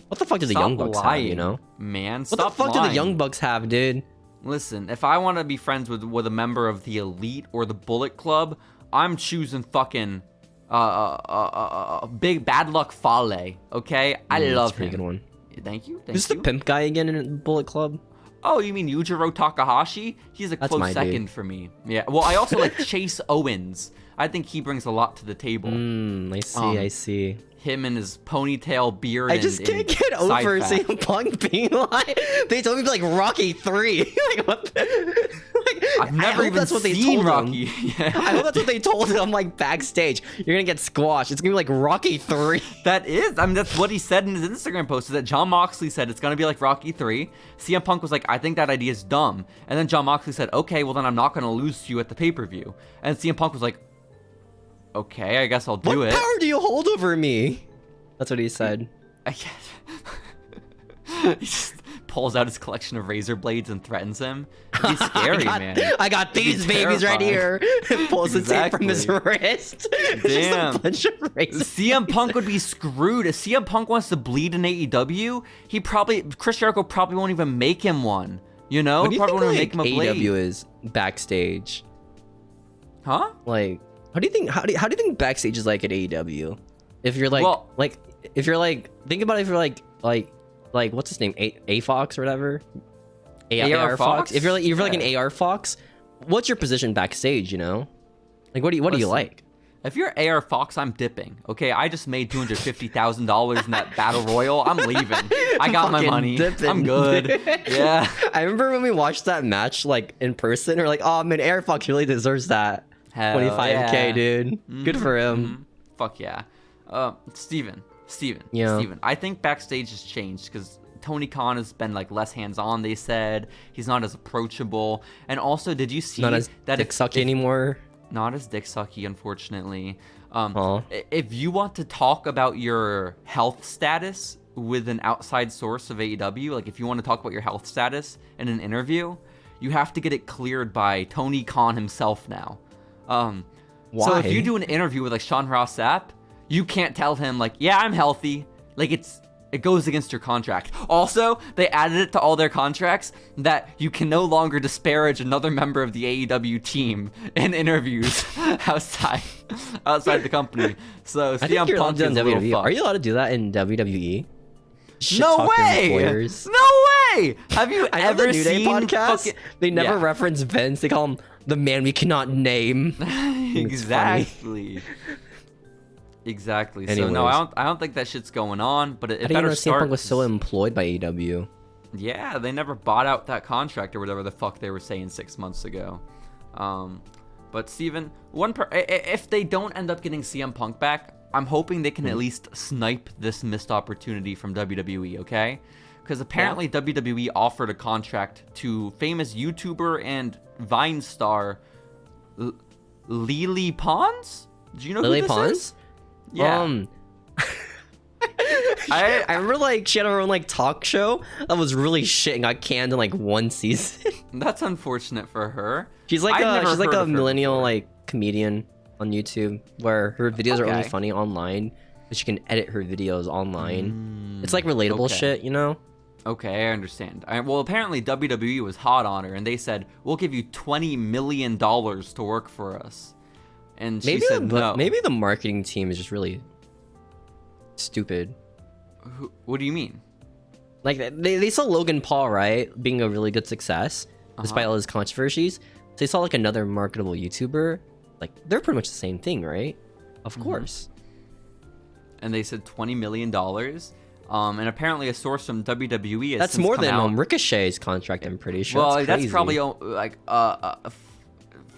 What the fuck do the Young Bucks have, you know? Man, what the fuck do the Young Bucks have, dude? Listen, if I want to be friends with a member of the Elite or the Bullet Club, I'm choosing fucking Big Bad Luck Fale, okay? I love him. Good one. Thank you. Who's the pimp guy again in Bullet Club? Oh, you mean Yujiro Takahashi? He's a close second for me. Yeah. Well, I also like Chase Owens. I think he brings a lot to the table. I see. Him and his ponytail beard. I just can't get over CM Punk being like, they told me like Rocky 3. Like what? I've never even seen Rocky. Yeah. I hope that's what they told him like backstage. You're gonna get squashed. It's gonna be like Rocky 3. That's what he said in his Instagram post. Is that Jon Moxley said it's gonna be like Rocky 3. CM Punk was like, I think that idea is dumb. And then Jon Moxley said, okay, well then I'm not gonna lose to you at the pay-per-view. And CM Punk was like, okay, I guess I'll do it. What power do you hold over me? That's what he said. I guess. He just pulls out his collection of razor blades and threatens him. He's scary, man. I got these babies right here. Pulls the tape from his wrist. Damn. CM Punk would be screwed. If CM Punk wants to bleed in AEW, Chris Jericho probably won't even make him one. You know? He probably won't make him a blade. AEW is backstage. Huh? Like, how do you think backstage is like at AEW? If you're like, if you're like, think about it, if you're like what's his name, A Fox or whatever, AR Fox. If you're like an AR Fox, what's your position backstage? You know, like what do you like? If you're AR Fox, I'm dipping. Okay, I just made $250,000 in that battle royal. I'm leaving. I got my money. Dipping. I'm good. Yeah. I remember when we watched that match like in person. We're like, oh man, AR Fox really deserves that. 25K, dude. Good for him. Fuck yeah. Steven. Yeah. Steven. I think backstage has changed because Tony Khan has been like less hands-on. They said he's not as approachable, and also, did you see not as dick sucky anymore? Not as dick sucky, unfortunately. If you want to talk about your health status with an outside source of AEW, like if you want to talk about your health status in an interview, you have to get it cleared by Tony Khan himself now. Why? So if you do an interview with like Sean Ross Sapp, you can't tell him like, yeah, I'm healthy. Like it goes against your contract. Also, they added it to all their contracts that you can no longer disparage another member of the AEW team in interviews outside the company. So CM Punk is a little fucked. Are you allowed to do that in WWE? No way! No way! Have you ever New Day seen podcast? They never reference Vince. They call him the man we cannot name. Exactly. Exactly. Anyways. So no, I don't think that shit's going on. But it better start. CM Punk was still employed by AEW. Yeah, they never bought out that contract or whatever the fuck they were saying 6 months ago. But Steven, if they don't end up getting CM Punk back, I'm hoping they can at least snipe this missed opportunity from WWE. Okay? Because apparently WWE offered a contract to famous YouTuber and Vine star Lily Pons. Do you know Lily who this Pons? Is? Yeah. I remember like she had her own like talk show that was really shit and got canned in like one season. That's unfortunate for her. She's like a millennial like comedian on YouTube where her videos are only funny online, but she can edit her videos online. It's like relatable shit, you know? Okay, I understand. Well, apparently WWE was hot on her and they said, we'll give you $20 million to work for us. And she said no. Maybe the marketing team is just really stupid. What do you mean? Like they saw Logan Paul, right, being a really good success despite all his controversies. So they saw like another marketable YouTuber. Like they're pretty much the same thing, right? Of course. And they said $20 million. And apparently a source from WWE has That's more than Ricochet's contract, I'm pretty sure. Well, that's probably like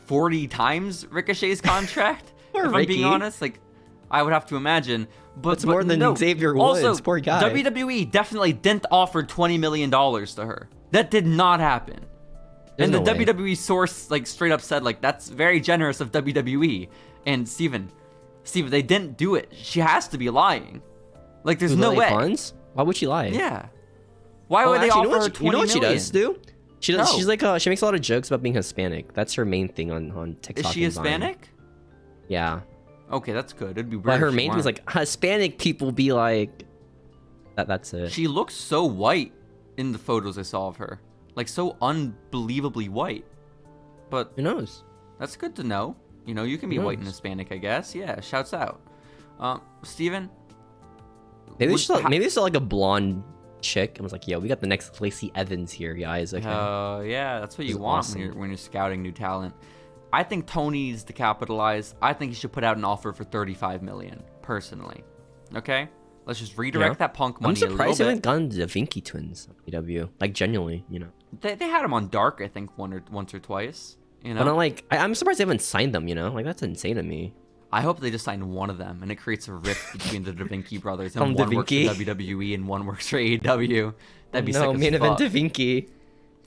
40 times Ricochet's contract. If I'm being honest, like I would have to imagine. But it's more than Xavier Woods. Also, poor guy. WWE definitely didn't offer $20 million to her. That did not happen. And the WWE source like straight up said like that's very generous of WWE. And Steven, they didn't do it. She has to be lying. Like there's no way. Pons? Why would she lie? Yeah. Why would they offer her $20 million? You know what she does do? She's like she makes a lot of jokes about being Hispanic. That's her main thing on TikTok. Is she Hispanic? Yeah. Okay, that's good. It'd be weird. But her main thing is like Hispanic people be like that's it. She looks so white in the photos I saw of her. Like so unbelievably white. But who knows? That's good to know. You know, you can be white and Hispanic, I guess. Yeah, shouts out. Steven? Maybe it's like a blonde chick and was like, yo, we got the next Lacey Evans here, guys. Okay. Yeah, that's what you want awesome. when you're scouting new talent. I think Tony needs to capitalize. I think he should put out an offer for $35 million, personally. Okay? Let's just redirect that Punk money a little bit. I'm surprised they haven't gotten the Vinky twins on PW. Like, genuinely, you know. They had him on Dark, I think, once or twice. You know? But I'm like, I'm surprised they haven't signed them, you know? Like, that's insane to me. I hope they just sign one of them, and it creates a rift between the Da Vinci brothers, and one works for WWE and one works for AEW. That'd be sick as main event fuck. Da Vinci.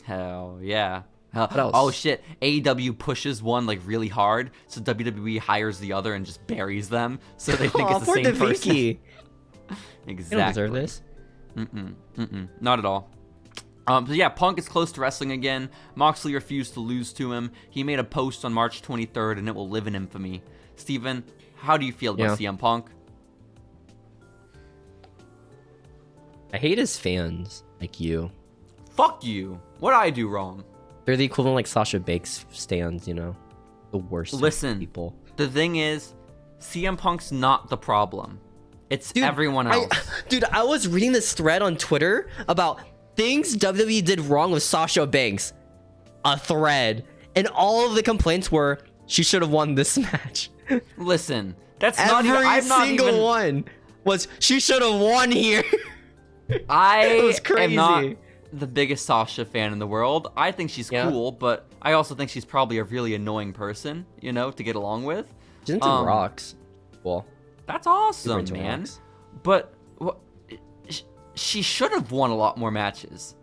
Hell yeah. What else? Oh shit, AEW pushes one like really hard, so WWE hires the other and just buries them, so they think it's the same person. Exactly. They don't deserve this. Not at all. So yeah, Punk is close to wrestling again. Moxley refused to lose to him. He made a post on March 23rd, and it will live in infamy. Steven, how do you feel about CM Punk? I hate his fans, like you. Fuck you. What'd I do wrong? They're the equivalent like Sasha Banks stands, you know? The worst people. The thing is, CM Punk's not the problem. It's everyone else. I was reading this thread on Twitter about things WWE did wrong with Sasha Banks. A thread. And all of the complaints were, she should have won this match. Listen, that's every single one was, she should have won here. I am not the biggest Sasha fan in the world. I think she's cool, but I also think she's probably a really annoying person, you know, to get along with. She's into rocks. Well, that's awesome, man. Rocks. But she should have won a lot more matches.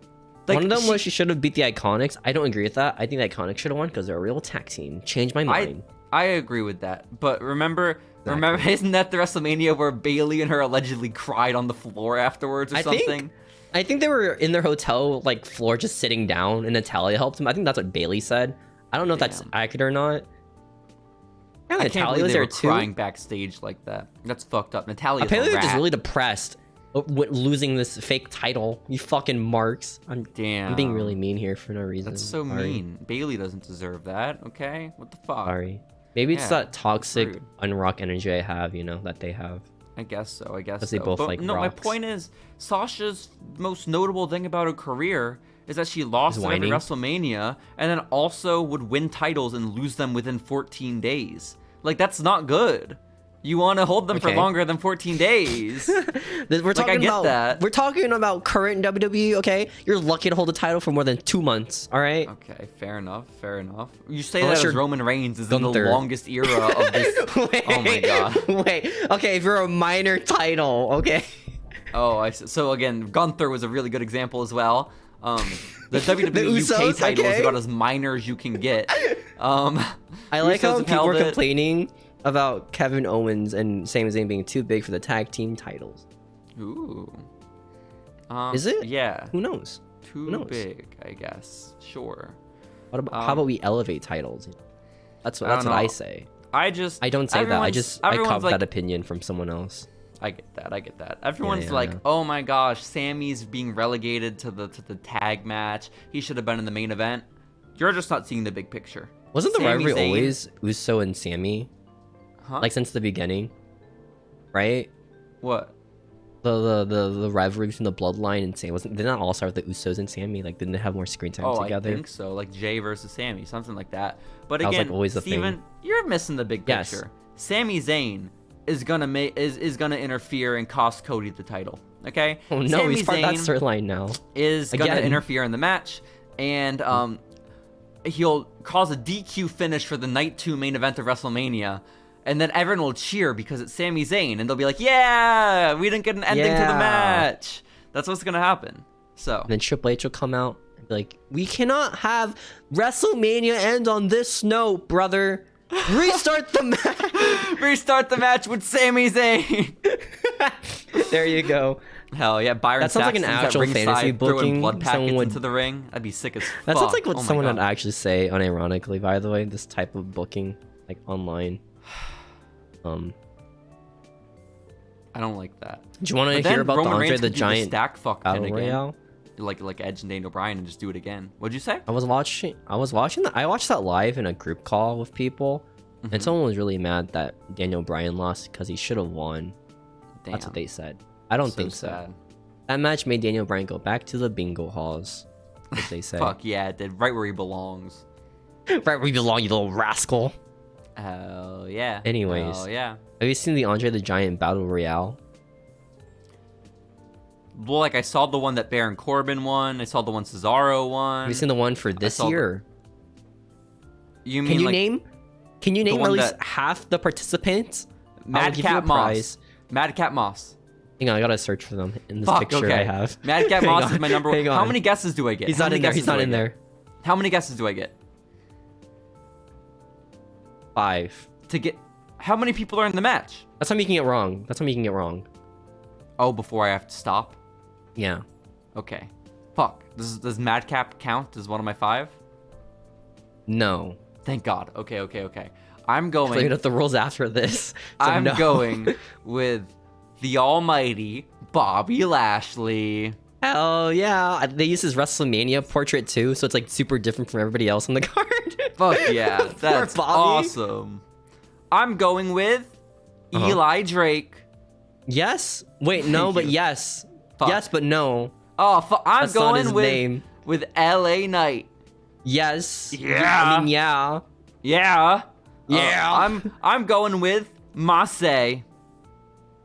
Like, one of them was she should have beat the Iconics. I don't agree with that. I think the Iconics should have won because they're a real tag team. Changed my mind. I agree with that. But remember, isn't that the WrestleMania where Bayley and her allegedly cried on the floor afterwards or something? I think they were in their hotel like floor just sitting down, and Natalia helped them. I think that's what Bayley said. I don't know if that's accurate or not. Yeah, Natalia was there too. Crying backstage like that. That's fucked up. Natalia's apparently just really depressed with losing this fake title. You fucking marks. I'm being really mean here for no reason. That's so mean. Bayley doesn't deserve that. Okay, what the fuck? Sorry. Maybe it's that toxic unrock energy I have, you know, that they have. I guess so. Because they both like no, rocks. My point is, Sasha's most notable thing about her career is that she lost at every WrestleMania and then also would win titles and lose them within 14 days. Like, that's not good. You want to hold them for longer than 14 days. We're talking about current WWE, okay? You're lucky to hold the title for more than 2 months, all right? Okay, fair enough. You say that as Roman Reigns is in the longest era of this. Oh my god. Wait, okay, if you're a minor title, okay? Oh, I see. So again, Gunther was a really good example as well. The WWE UK title is about as minor as you can get. I like how people were complaining about Kevin Owens and Sami Zayn being too big for the tag team titles. Ooh. Is it? Yeah. Who knows? Too big, I guess. Sure. How about we elevate titles? That's what I say. I don't say that. I copy that opinion from someone else. I get that. Everyone's oh my gosh, Sammy's being relegated to the tag match. He should have been in the main event. You're just not seeing the big picture. Wasn't the rivalry always Uso and Sammy? Huh? Like since the beginning, right? What? The rivalry between the Bloodline and Sammy did not all start with the Usos and Sammy? Like, didn't they have more screen time together? I think so. Like Jay versus Sammy, something like that. But again, was, like, always the Steven, you're missing the big picture. Sami Zayn is gonna interfere and cost Cody the title. Okay? Oh no, Sami he's part of that storyline now. Is gonna interfere in the match, and he'll cause a DQ finish for the Night 2 main event of WrestleMania. And then everyone will cheer because it's Sami Zayn, and they'll be like, "Yeah, we didn't get an ending to the match." That's what's gonna happen. So and then Triple H will come out and be like, "We cannot have WrestleMania end on this note, brother. Restart the match. Restart the match with Sami Zayn." There you go. Hell yeah, Byron. That sounds like an actual fantasy booking. Blood packets into the ring. That'd be sick as fuck. That sounds like what someone would actually say, unironically. By the way, this type of booking, like online. I don't like that. Do you want to hear about Roman the Andre Reigns the Giant stack fuck Battle Royale? Like Edge and Daniel Bryan and just do it again. What'd you say? I watched that live in a group call with people, and someone was really mad that Daniel Bryan lost because he should have won. Damn. That's what they said. I don't think so. That match made Daniel Bryan go back to the bingo halls, as they say. Fuck yeah, it did. Right where he belongs. Right where you belong, you little rascal. Hell yeah. Anyways. Hell yeah. Have you seen the Andre the Giant Battle Royale? Well, like I saw the one that Baron Corbin won. I saw the one Cesaro won. Have you seen the one for this year? You mean Can you name at least half the participants? Madcap Moss. Madcap Moss. Hang on, I gotta search for them in this picture I have. Madcap Moss is my number one. How many guesses do I get? He's not in there. He's not in there. How many guesses do I get? 5. To get... How many people are in the match? That's how I'm making it wrong. That's how I'm making it wrong. Oh, before I have to stop? Yeah. Okay. Fuck. Does Madcap count as one of my 5? No. Thank God. Okay. I'm going... Cleared up the rules after this. So I'm going with the almighty Bobby Lashley. Hell yeah. They use his WrestleMania portrait too, so it's like super different from everybody else on the card. Fuck yeah. That's awesome. I'm going with Eli Drake. Yes. Wait, no, but yes. Fuck. Yes, but no. Oh, I'm going with LA Knight. Yes. Yeah. I mean, yeah. Yeah. Yeah. I'm going with Massey.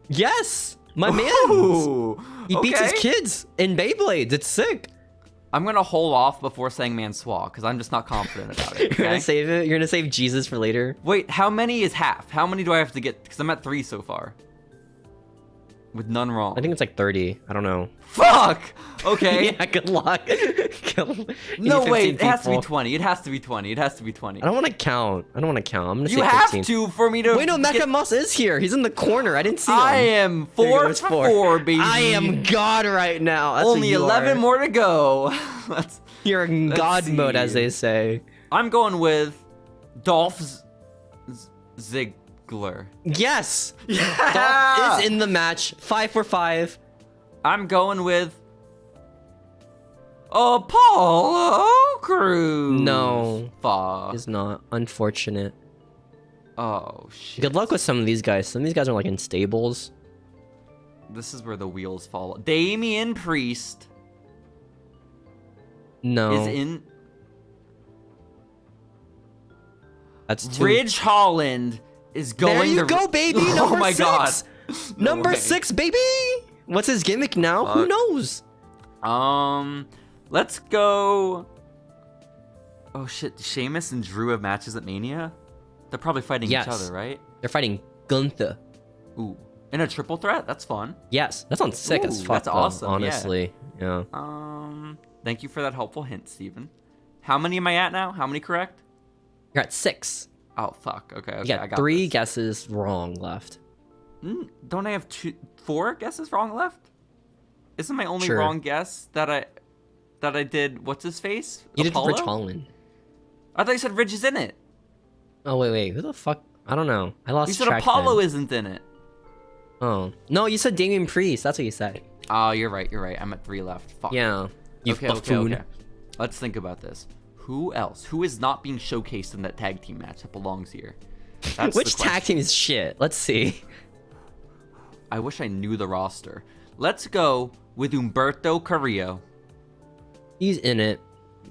Yes. My man. He beats his kids in Beyblades. It's sick. I'm gonna hold off before saying Mansois because I'm just not confident about it. Okay? You're gonna save it. You're gonna save Jesus for later. Wait, how many is half? How many do I have to get? Because I'm at 3 so far. With none wrong. I think it's like 30. I don't know. Fuck! Okay. Yeah, good luck. No, wait. It has to be 20. It has to be 20. It has to be 20. I don't want to count. I'm gonna say 15. You have to for me to... Wait, no, Madcap Moss is here. He's in the corner. I didn't see him. I am 4 for 4, baby. I am God right now. That's only 11 more to go. You're in God mode, as they say. I'm going with Dolph Ziggler. Yes. Yeah. Dolph is in the match. 5 for 5. I'm going with Apollo Crews. No. Fuck. It's not. Unfortunate. Oh, shit. Good luck with some of these guys. Some of these guys are like in stables. This is where the wheels fall. Damian Priest. No. Is in... That's 2. Ridge Holland is going... There you go, baby. Oh my God. Number 6, baby. What's his gimmick now? Who knows? Let's go... Oh shit, Sheamus and Drew have matches at Mania? They're probably fighting each other, right? They're fighting Gunther. Ooh. In a triple threat? That's fun. Yes, that sounds sick as fuck. That's awesome, honestly. Yeah. Thank you for that helpful hint, Steven. How many am I at now? How many correct? You're at 6. Oh, fuck. Okay, you got I got 3 guesses wrong left. Don't I have 4 guesses wrong left? Isn't my only wrong guess that I did what's his face? You did Ridge Holland. I thought you said Ridge is in it. Oh wait, who the fuck? I don't know. I lost track. You said Apollo isn't in it. Oh no, you said Damian Priest. That's what you said. Oh, you're right. I'm at 3 left. Fuck. Yeah. You buffoon. Okay. Let's think about this. Who else? Who is not being showcased in that tag team match that belongs here? That's which tag team is shit? Let's see. I wish I knew the roster. Let's go with Humberto Carrillo. He's in it.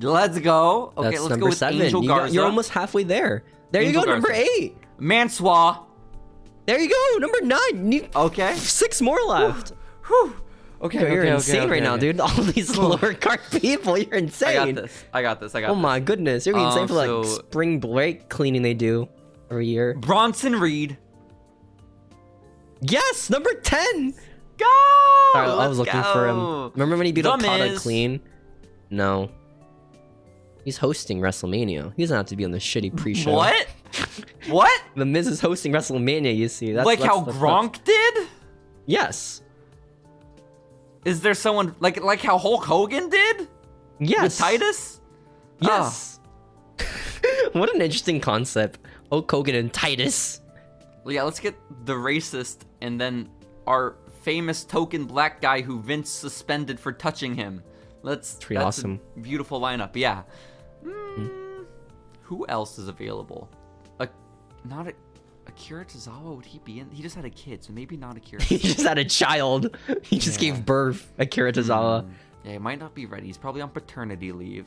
Let's go. Okay, That's let's go with 7. Angel Garza. You're almost halfway there. There Angel you go, Garza. Number 8. Mansois. There you go, number 9. Okay. 6 more left. Whew. Okay, you're insane right now, dude. All these lower card people, you're insane. I got this. Oh my goodness, you're insane for like spring break cleaning they do every year. Bronson Reed. Yes, number 10. Go. I was looking for him. Remember when he beat Okada clean? No. He's hosting WrestleMania. He doesn't have to be on the shitty pre-show. What? What? The Miz is hosting WrestleMania, you see. That's how Gronk did? Yes. Is there someone like how Hulk Hogan did? Yes. With Titus? Yes. What an interesting concept. Hulk Hogan and Titus. Well, yeah, let's get the racist and then our famous token black guy who Vince suspended for touching him. That's pretty awesome. A beautiful lineup. Yeah. Who else is available? Akira Tozawa, would he be in? He just had a kid, so maybe not Akira. He just had a child. He just gave birth. Akira Tozawa. Yeah, he might not be ready. He's probably on paternity leave.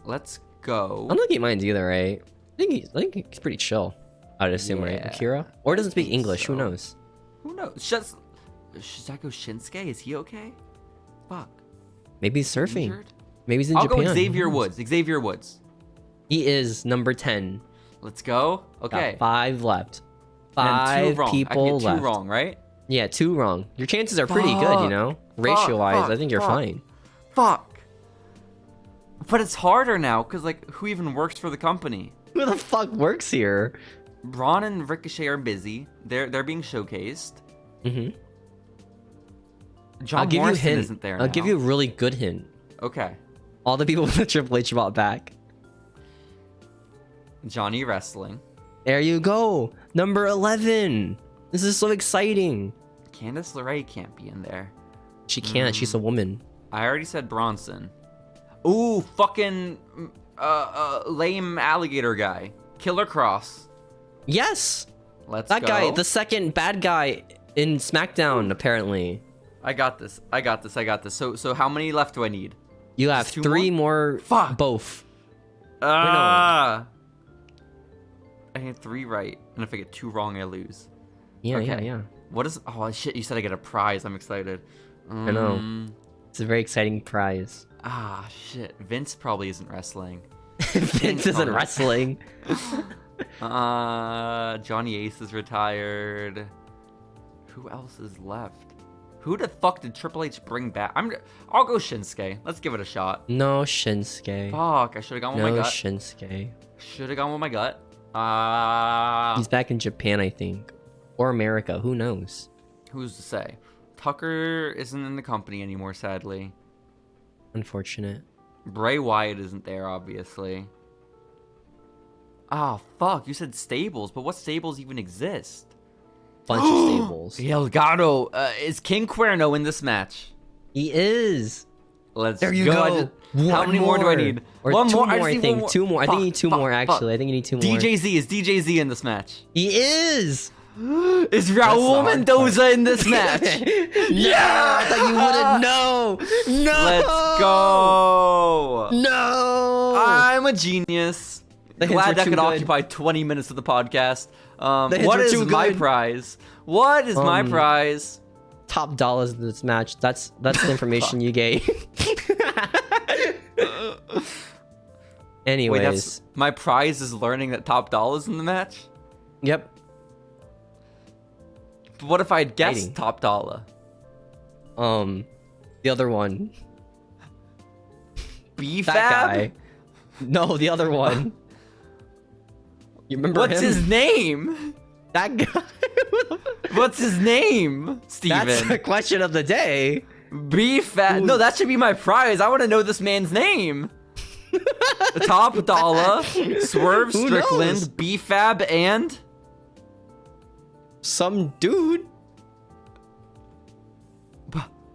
Let's go. I don't think he minds either, right? I think he's pretty chill. I'd assume, right? Akira? Or doesn't speak English. So. Who knows? Who knows? Shizuko Shinsuke, is he okay? Fuck. Maybe he's surfing. Injured? Maybe he's in Japan. I'll go Xavier Woods. Xavier Woods. He is number 10. Let's go. Okay. Got 5 left. 5 people left. 2 wrong, right? Yeah, 2 wrong. Your chances are pretty good, you know? Ratio-wise, I think you're fine. Fuck. But it's harder now, because, like, who even works for the company? Who the fuck works here? Braun and Ricochet are busy. They're being showcased. Mm-hmm. John Morrison isn't there now. I'll give you a really good hint. Okay. All the people that Triple H brought back. Johnny Wrestling. There you go. Number 11. This is so exciting. Candice LeRae can't be in there. She can't. She's a woman. I already said Bronson. Ooh, fucking lame alligator guy. Killer Cross. Yes. Let's go. That guy, the 2nd bad guy in SmackDown, apparently. I got this. So how many left do I need? You have 3 more. Fuck. Both. I need 3 right, and if I get 2 wrong, I lose. Yeah, yeah. What is? Oh shit! You said I get a prize. I'm excited. I know. It's a very exciting prize. Ah shit! Vince probably isn't wrestling. Vince isn't wrestling. Johnny Ace is retired. Who else is left? Who the fuck did Triple H bring back? I'll go Shinsuke. Let's give it a shot. No Shinsuke. Fuck! I should have gone with my gut. No Shinsuke. Should have gone with my gut. He's back in Japan, I think, or America. Who knows? Who's to say? Tucker isn't in the company anymore, sadly. Unfortunate. Bray Wyatt isn't there, obviously. Oh, fuck. You said stables, but what stables even exist? Bunch of stables. Delgado. Is King Cuerno in this match? He is. There you go. How many more do I need? Or one two more. I think. 2 more. I think you need 2 more, actually. I think you need 2 more. Is DJZ in this match? He is. Is Raul Mendoza in this match? Yeah! I thought you wouldn't know. No! Let's go. No! I'm a genius. Glad that could occupy 20 minutes of the podcast. What is my prize? What is my prize? Top dollars in this match. That's the information you gave. Anyways. Wait, my prize is learning that Top Doll in the match? Yep. But what if I had guessed Top Dollar? The other one. B-Fab? That guy. No, the other one. You remember What's his name? That guy. What's his name, Steven? That's the question of the day. B-Fab. No, that should be my prize. I want to know this man's name. Top Dollar, Swerve Strickland, B-Fab, and... some dude.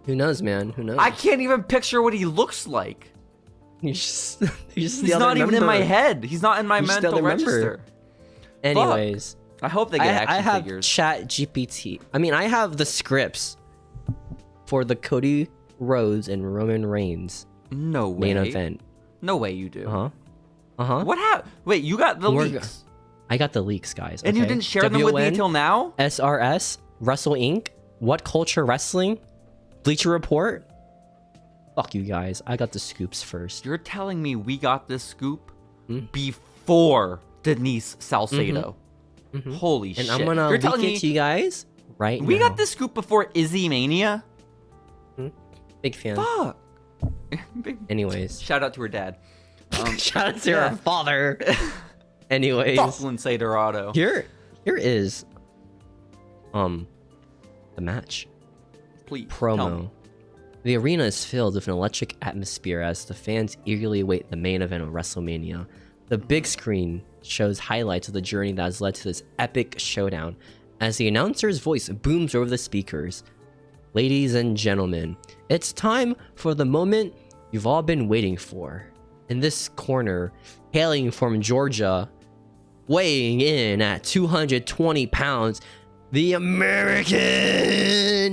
Who knows, man? Who knows? I can't even picture what he looks like. He's not even in my head. He's not in my mental register. Anyways, I hope they get action figures. I have Chat GPT. I mean, I have the scripts for the Cody Rhodes and Roman Reigns main event. No way you do. What happened? Wait, you got the leaks? I got the leaks, guys. And you didn't share them with me until now? SRS, Wrestle Inc., What Culture Wrestling, Bleacher Report. Fuck you guys. I got the scoops first. You're telling me we got this scoop before Denise Salcedo? Holy shit. And I'm gonna leak it to you guys right now. We got this scoop before Izzy Mania? Big fan. Fuck. Anyways. Shout out to her dad. Shout out to her father. Anyways. Fuck Lindsay Dorado. Here is the match. Please. Promo. The arena is filled with an electric atmosphere as the fans eagerly await the main event of WrestleMania. The big screen shows highlights of the journey that has led to this epic showdown as the announcer's voice booms over the speakers. Ladies and gentlemen, it's time for the moment you've all been waiting for. In this corner, hailing from Georgia, weighing in at 220 pounds, the American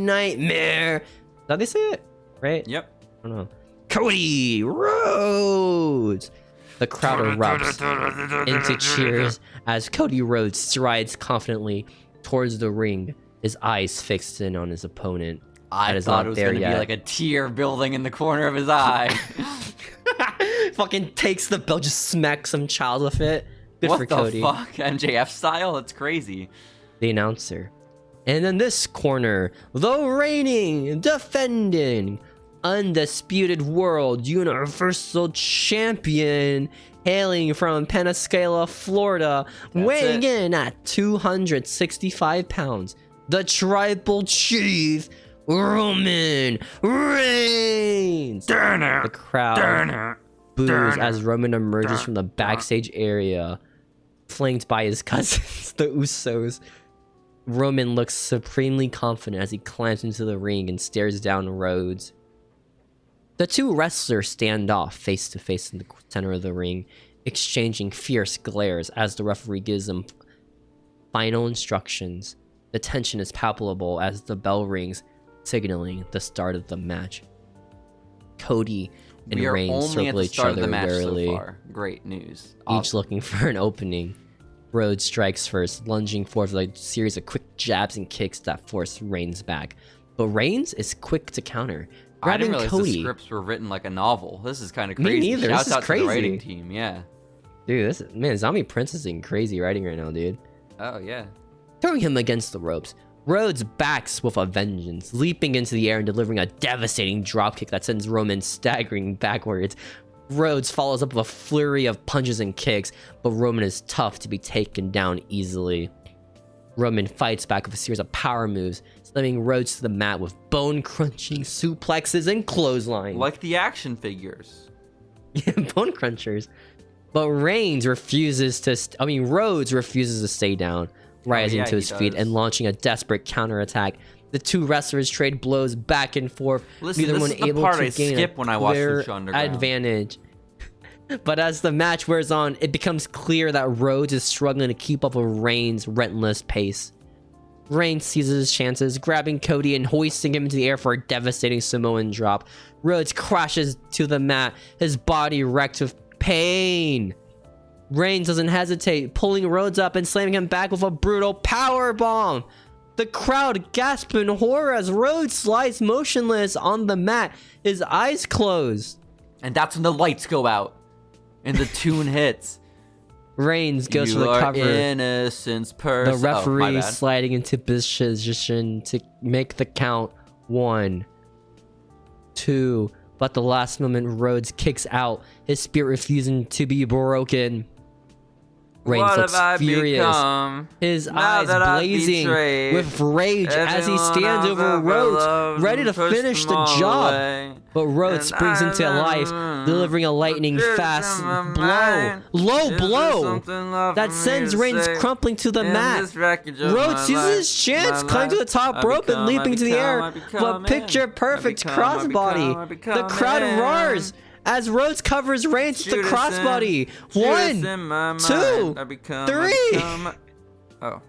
Nightmare. Is that how they say it? Right? Yep. I don't know. Cody Rhodes. The crowd erupts into cheers as Cody Rhodes strides confidently towards the ring, his eyes fixed in on his opponent. I thought it was going to be like a tear building in the corner of his eye. Fucking takes the belt, just smacks some child with it. Good for Cody. What the fuck? MJF style? That's crazy. The announcer. And in this corner, the reigning, defending, undisputed world universal champion, hailing from Pensacola, Florida, weighing in at 265 pounds, the tribal chief, Roman Reigns. The crowd boos as Roman emerges from the backstage area, flanked by his cousins, the Usos. Roman looks supremely confident as he climbs into the ring and stares down Rhodes. The two wrestlers stand off face to face in the center of the ring, exchanging fierce glares as the referee gives them final instructions. The tension is palpable as the bell rings, signaling the start of the match. Cody and Reigns circle each other warily. Great news. Each looking for an opening. Rhodes strikes first, lunging forward with a series of quick jabs and kicks that force Reigns back. But Reigns is quick to counter, grabbing I didn't realize Cody. The scripts were written like a novel. This is kind of crazy. Me neither. Shouts this is out crazy. To the writing team, yeah. Dude, man, Zombie Prince is in crazy writing right now, dude. Oh, yeah. Throwing him against the ropes, Rhodes backs with a vengeance, leaping into the air and delivering a devastating dropkick that sends Roman staggering backwards. Rhodes follows up with a flurry of punches and kicks, but Roman is tough to be taken down easily. Roman fights back with a series of power moves, slamming Rhodes to the mat with bone-crunching suplexes and clotheslines. Like the action figures. Yeah, bone crunchers. But Rhodes refuses to stay down, rising to his feet and launching a desperate counterattack. The two wrestlers trade blows back and forth, neither one able to gain a clear advantage. But as the match wears on, it becomes clear that Rhodes is struggling to keep up with Reigns' relentless pace. Reigns seizes his chances, grabbing Cody and hoisting him into the air for a devastating Samoan drop. Rhodes crashes to the mat, his body wrecked with pain. Reigns doesn't hesitate, pulling Rhodes up and slamming him back with a brutal powerbomb. The crowd gasps in horror as Rhodes slides motionless on the mat, his eyes closed. And that's when the lights go out and the tune hits. Reigns goes for the cover. Innocence the referee sliding into position to make the count. 1, 2. But at the last moment, Rhodes kicks out, his spirit refusing to be broken. Reigns looks furious, his eyes blazing with rage as he stands over Rhodes, ready to finish the job. But Rhodes springs into life, delivering a lightning fast low blow that sends Reigns crumpling to the mat. Rhodes seizes his chance, climbing to the top rope and leaping to the air with a picture-perfect crossbody. The crowd roars as Rhodes covers Reigns with the crossbody. 1, 2, 3. Oh.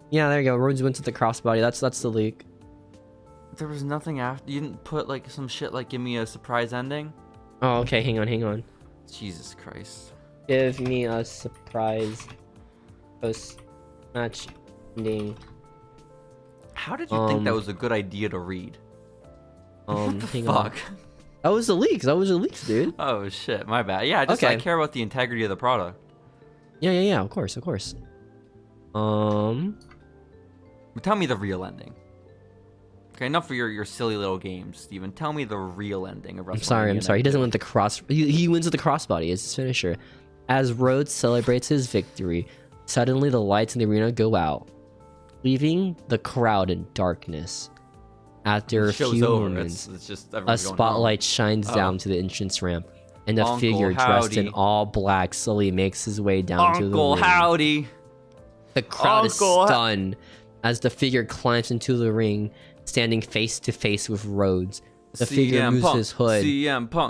Yeah, there you go. Rhodes went to the crossbody. That's the leak. There was nothing after. You didn't put like some shit like give me a surprise ending? Oh, okay. Hang on. Jesus Christ. Give me a surprise post-match ending. How did you think that was a good idea to read? What the hang fuck? On. That was the leaks, dude. Oh shit, my bad. Yeah, I care about the integrity of the product. Yeah, of course. But tell me the real ending. Okay, enough for your silly little games, Steven. Tell me the real ending of WrestleMania. I'm sorry. He doesn't win the he wins with the crossbody as his finisher. As Rhodes celebrates his victory, suddenly the lights in the arena go out, leaving the crowd in darkness. After a few moments, a spotlight shines down to the entrance ramp, and a figure dressed in all black slowly makes his way down to the ring. Howdy. The crowd is stunned as the figure climbs into the ring, standing face to face with Rhodes. The figure moves his hood,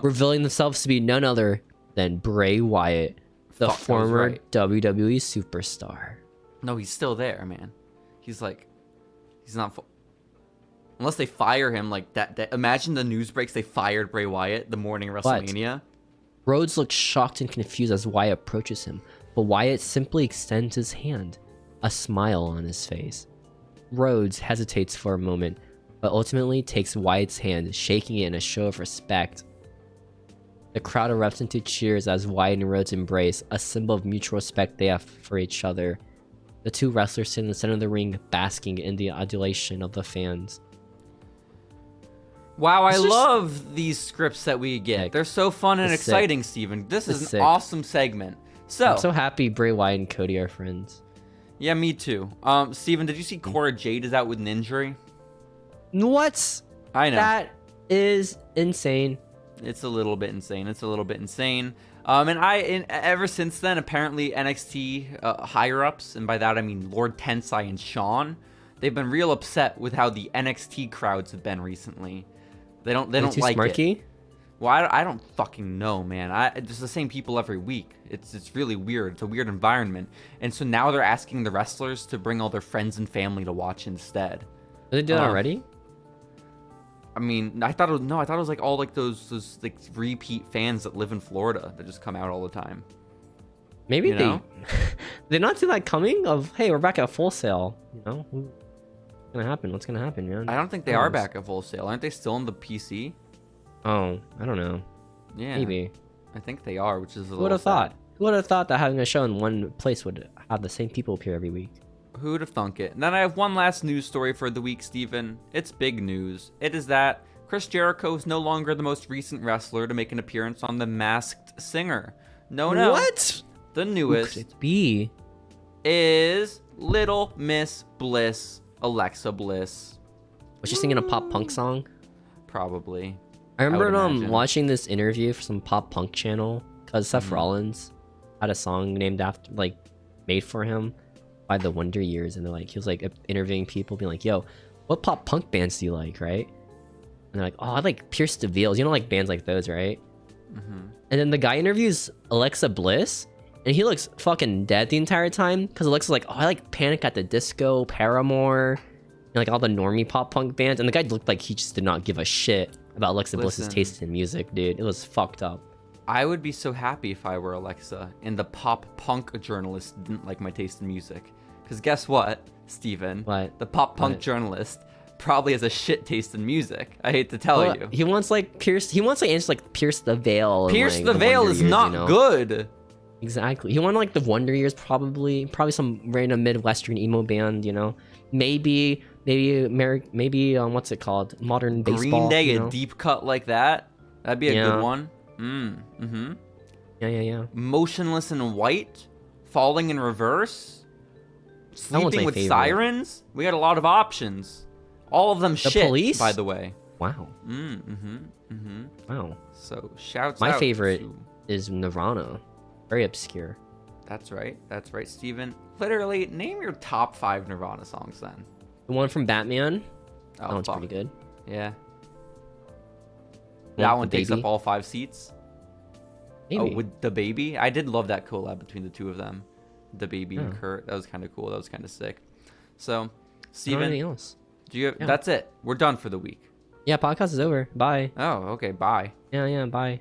revealing themselves to be none other than Bray Wyatt. The fuck, I was former right. WWE superstar. No, he's still there, man. He's not. Unless they fire him like that. Imagine the news breaks they fired Bray Wyatt the morning of WrestleMania. Rhodes looks shocked and confused as Wyatt approaches him, but Wyatt simply extends his hand, a smile on his face. Rhodes hesitates for a moment, but ultimately takes Wyatt's hand, shaking it in a show of respect. The crowd erupts into cheers as Wyatt and Rhodes embrace, a symbol of mutual respect they have for each other. The two wrestlers sit in the center of the ring, basking in the adulation of the fans. Wow, I love these scripts that we get. They're so fun and exciting, Steven. This is an awesome segment. So I'm so happy Bray Wyatt and Cody are friends. Yeah, me too. Steven, did you see Cora Jade is out with an injury? What? I know. That is insane. It's a little bit insane. And ever since then, apparently NXT higher ups, and by that I mean Lord Tensai and Sean, they've been real upset with how the NXT crowds have been recently. They don't like smirky? it. Well, I don't fucking know, man. It's the same people every week. It's really weird. It's a weird environment. And so now they're asking the wrestlers to bring all their friends and family to watch instead. Did they do that already? I mean, I thought it was like all like those like repeat fans that live in Florida that just come out all the time. Maybe they not see that coming of, hey, we're back at Full Sail. You know, what's gonna happen? What's gonna happen, man? I don't think they are back at Full Sail. Aren't they still in the PC? Oh, I don't know. Yeah, maybe. I think they are, which is a Who would have thought? Who would have thought that having a show in one place would have the same people appear every week? Who would have thunk it? And then I have one last news story for the week, Steven. It's big news. It is that Chris Jericho is no longer the most recent wrestler to make an appearance on The Masked Singer. No. What? The newest Who could it be? Is Little Miss Bliss, Alexa Bliss. Was she singing a pop punk song? Probably. I remember watching this interview for some pop punk channel because Seth Rollins had a song named after, like, made for him by the Wonder Years, and he was like interviewing people, being like, "Yo, what pop punk bands do you like?" Right? And they're like, "Oh, I like Pierce the Veils." You know, like bands like those, right? And then the guy interviews Alexa Bliss, and he looks fucking dead the entire time because Alexa's like, "Oh, I like Panic at the Disco, Paramore, and like all the normie pop punk bands." And the guy looked like he just did not give a shit about Alexa Bliss's taste in music, dude. It was fucked up. I would be so happy if I were Alexa and the pop punk journalist didn't like my taste in music. Because guess what, Steven? What? The pop punk journalist probably has a shit taste in music. I hate to tell you. He wants like Pierce the Veil. Pierce the Veil is not good. Exactly. He wanted like the Wonder Years, probably some random Midwestern emo band, you know. Maybe what's it called? Modern baseball. Green Day, you know? a deep cut like that. That'd be a good one. Yeah. Motionless in White, Falling in Reverse, Sleeping with Sirens. We got a lot of options. All of them shit, Police? by the way. Wow. Wow. So shouts My out favorite is Nirvana. Very obscure. That's right, Steven. Literally, name your top 5 Nirvana songs then. The one from Batman. Oh, that one's pretty good. Yeah. That one takes up all 5 seats. Maybe. Oh, with The Baby? I did love that collab between the two of them. The Baby and Kurt. That was kind of cool. That was kind of sick. So, Steven, anything else? That's it. We're done for the week. Yeah, podcast is over. Bye. Oh, okay. Bye. Yeah, bye.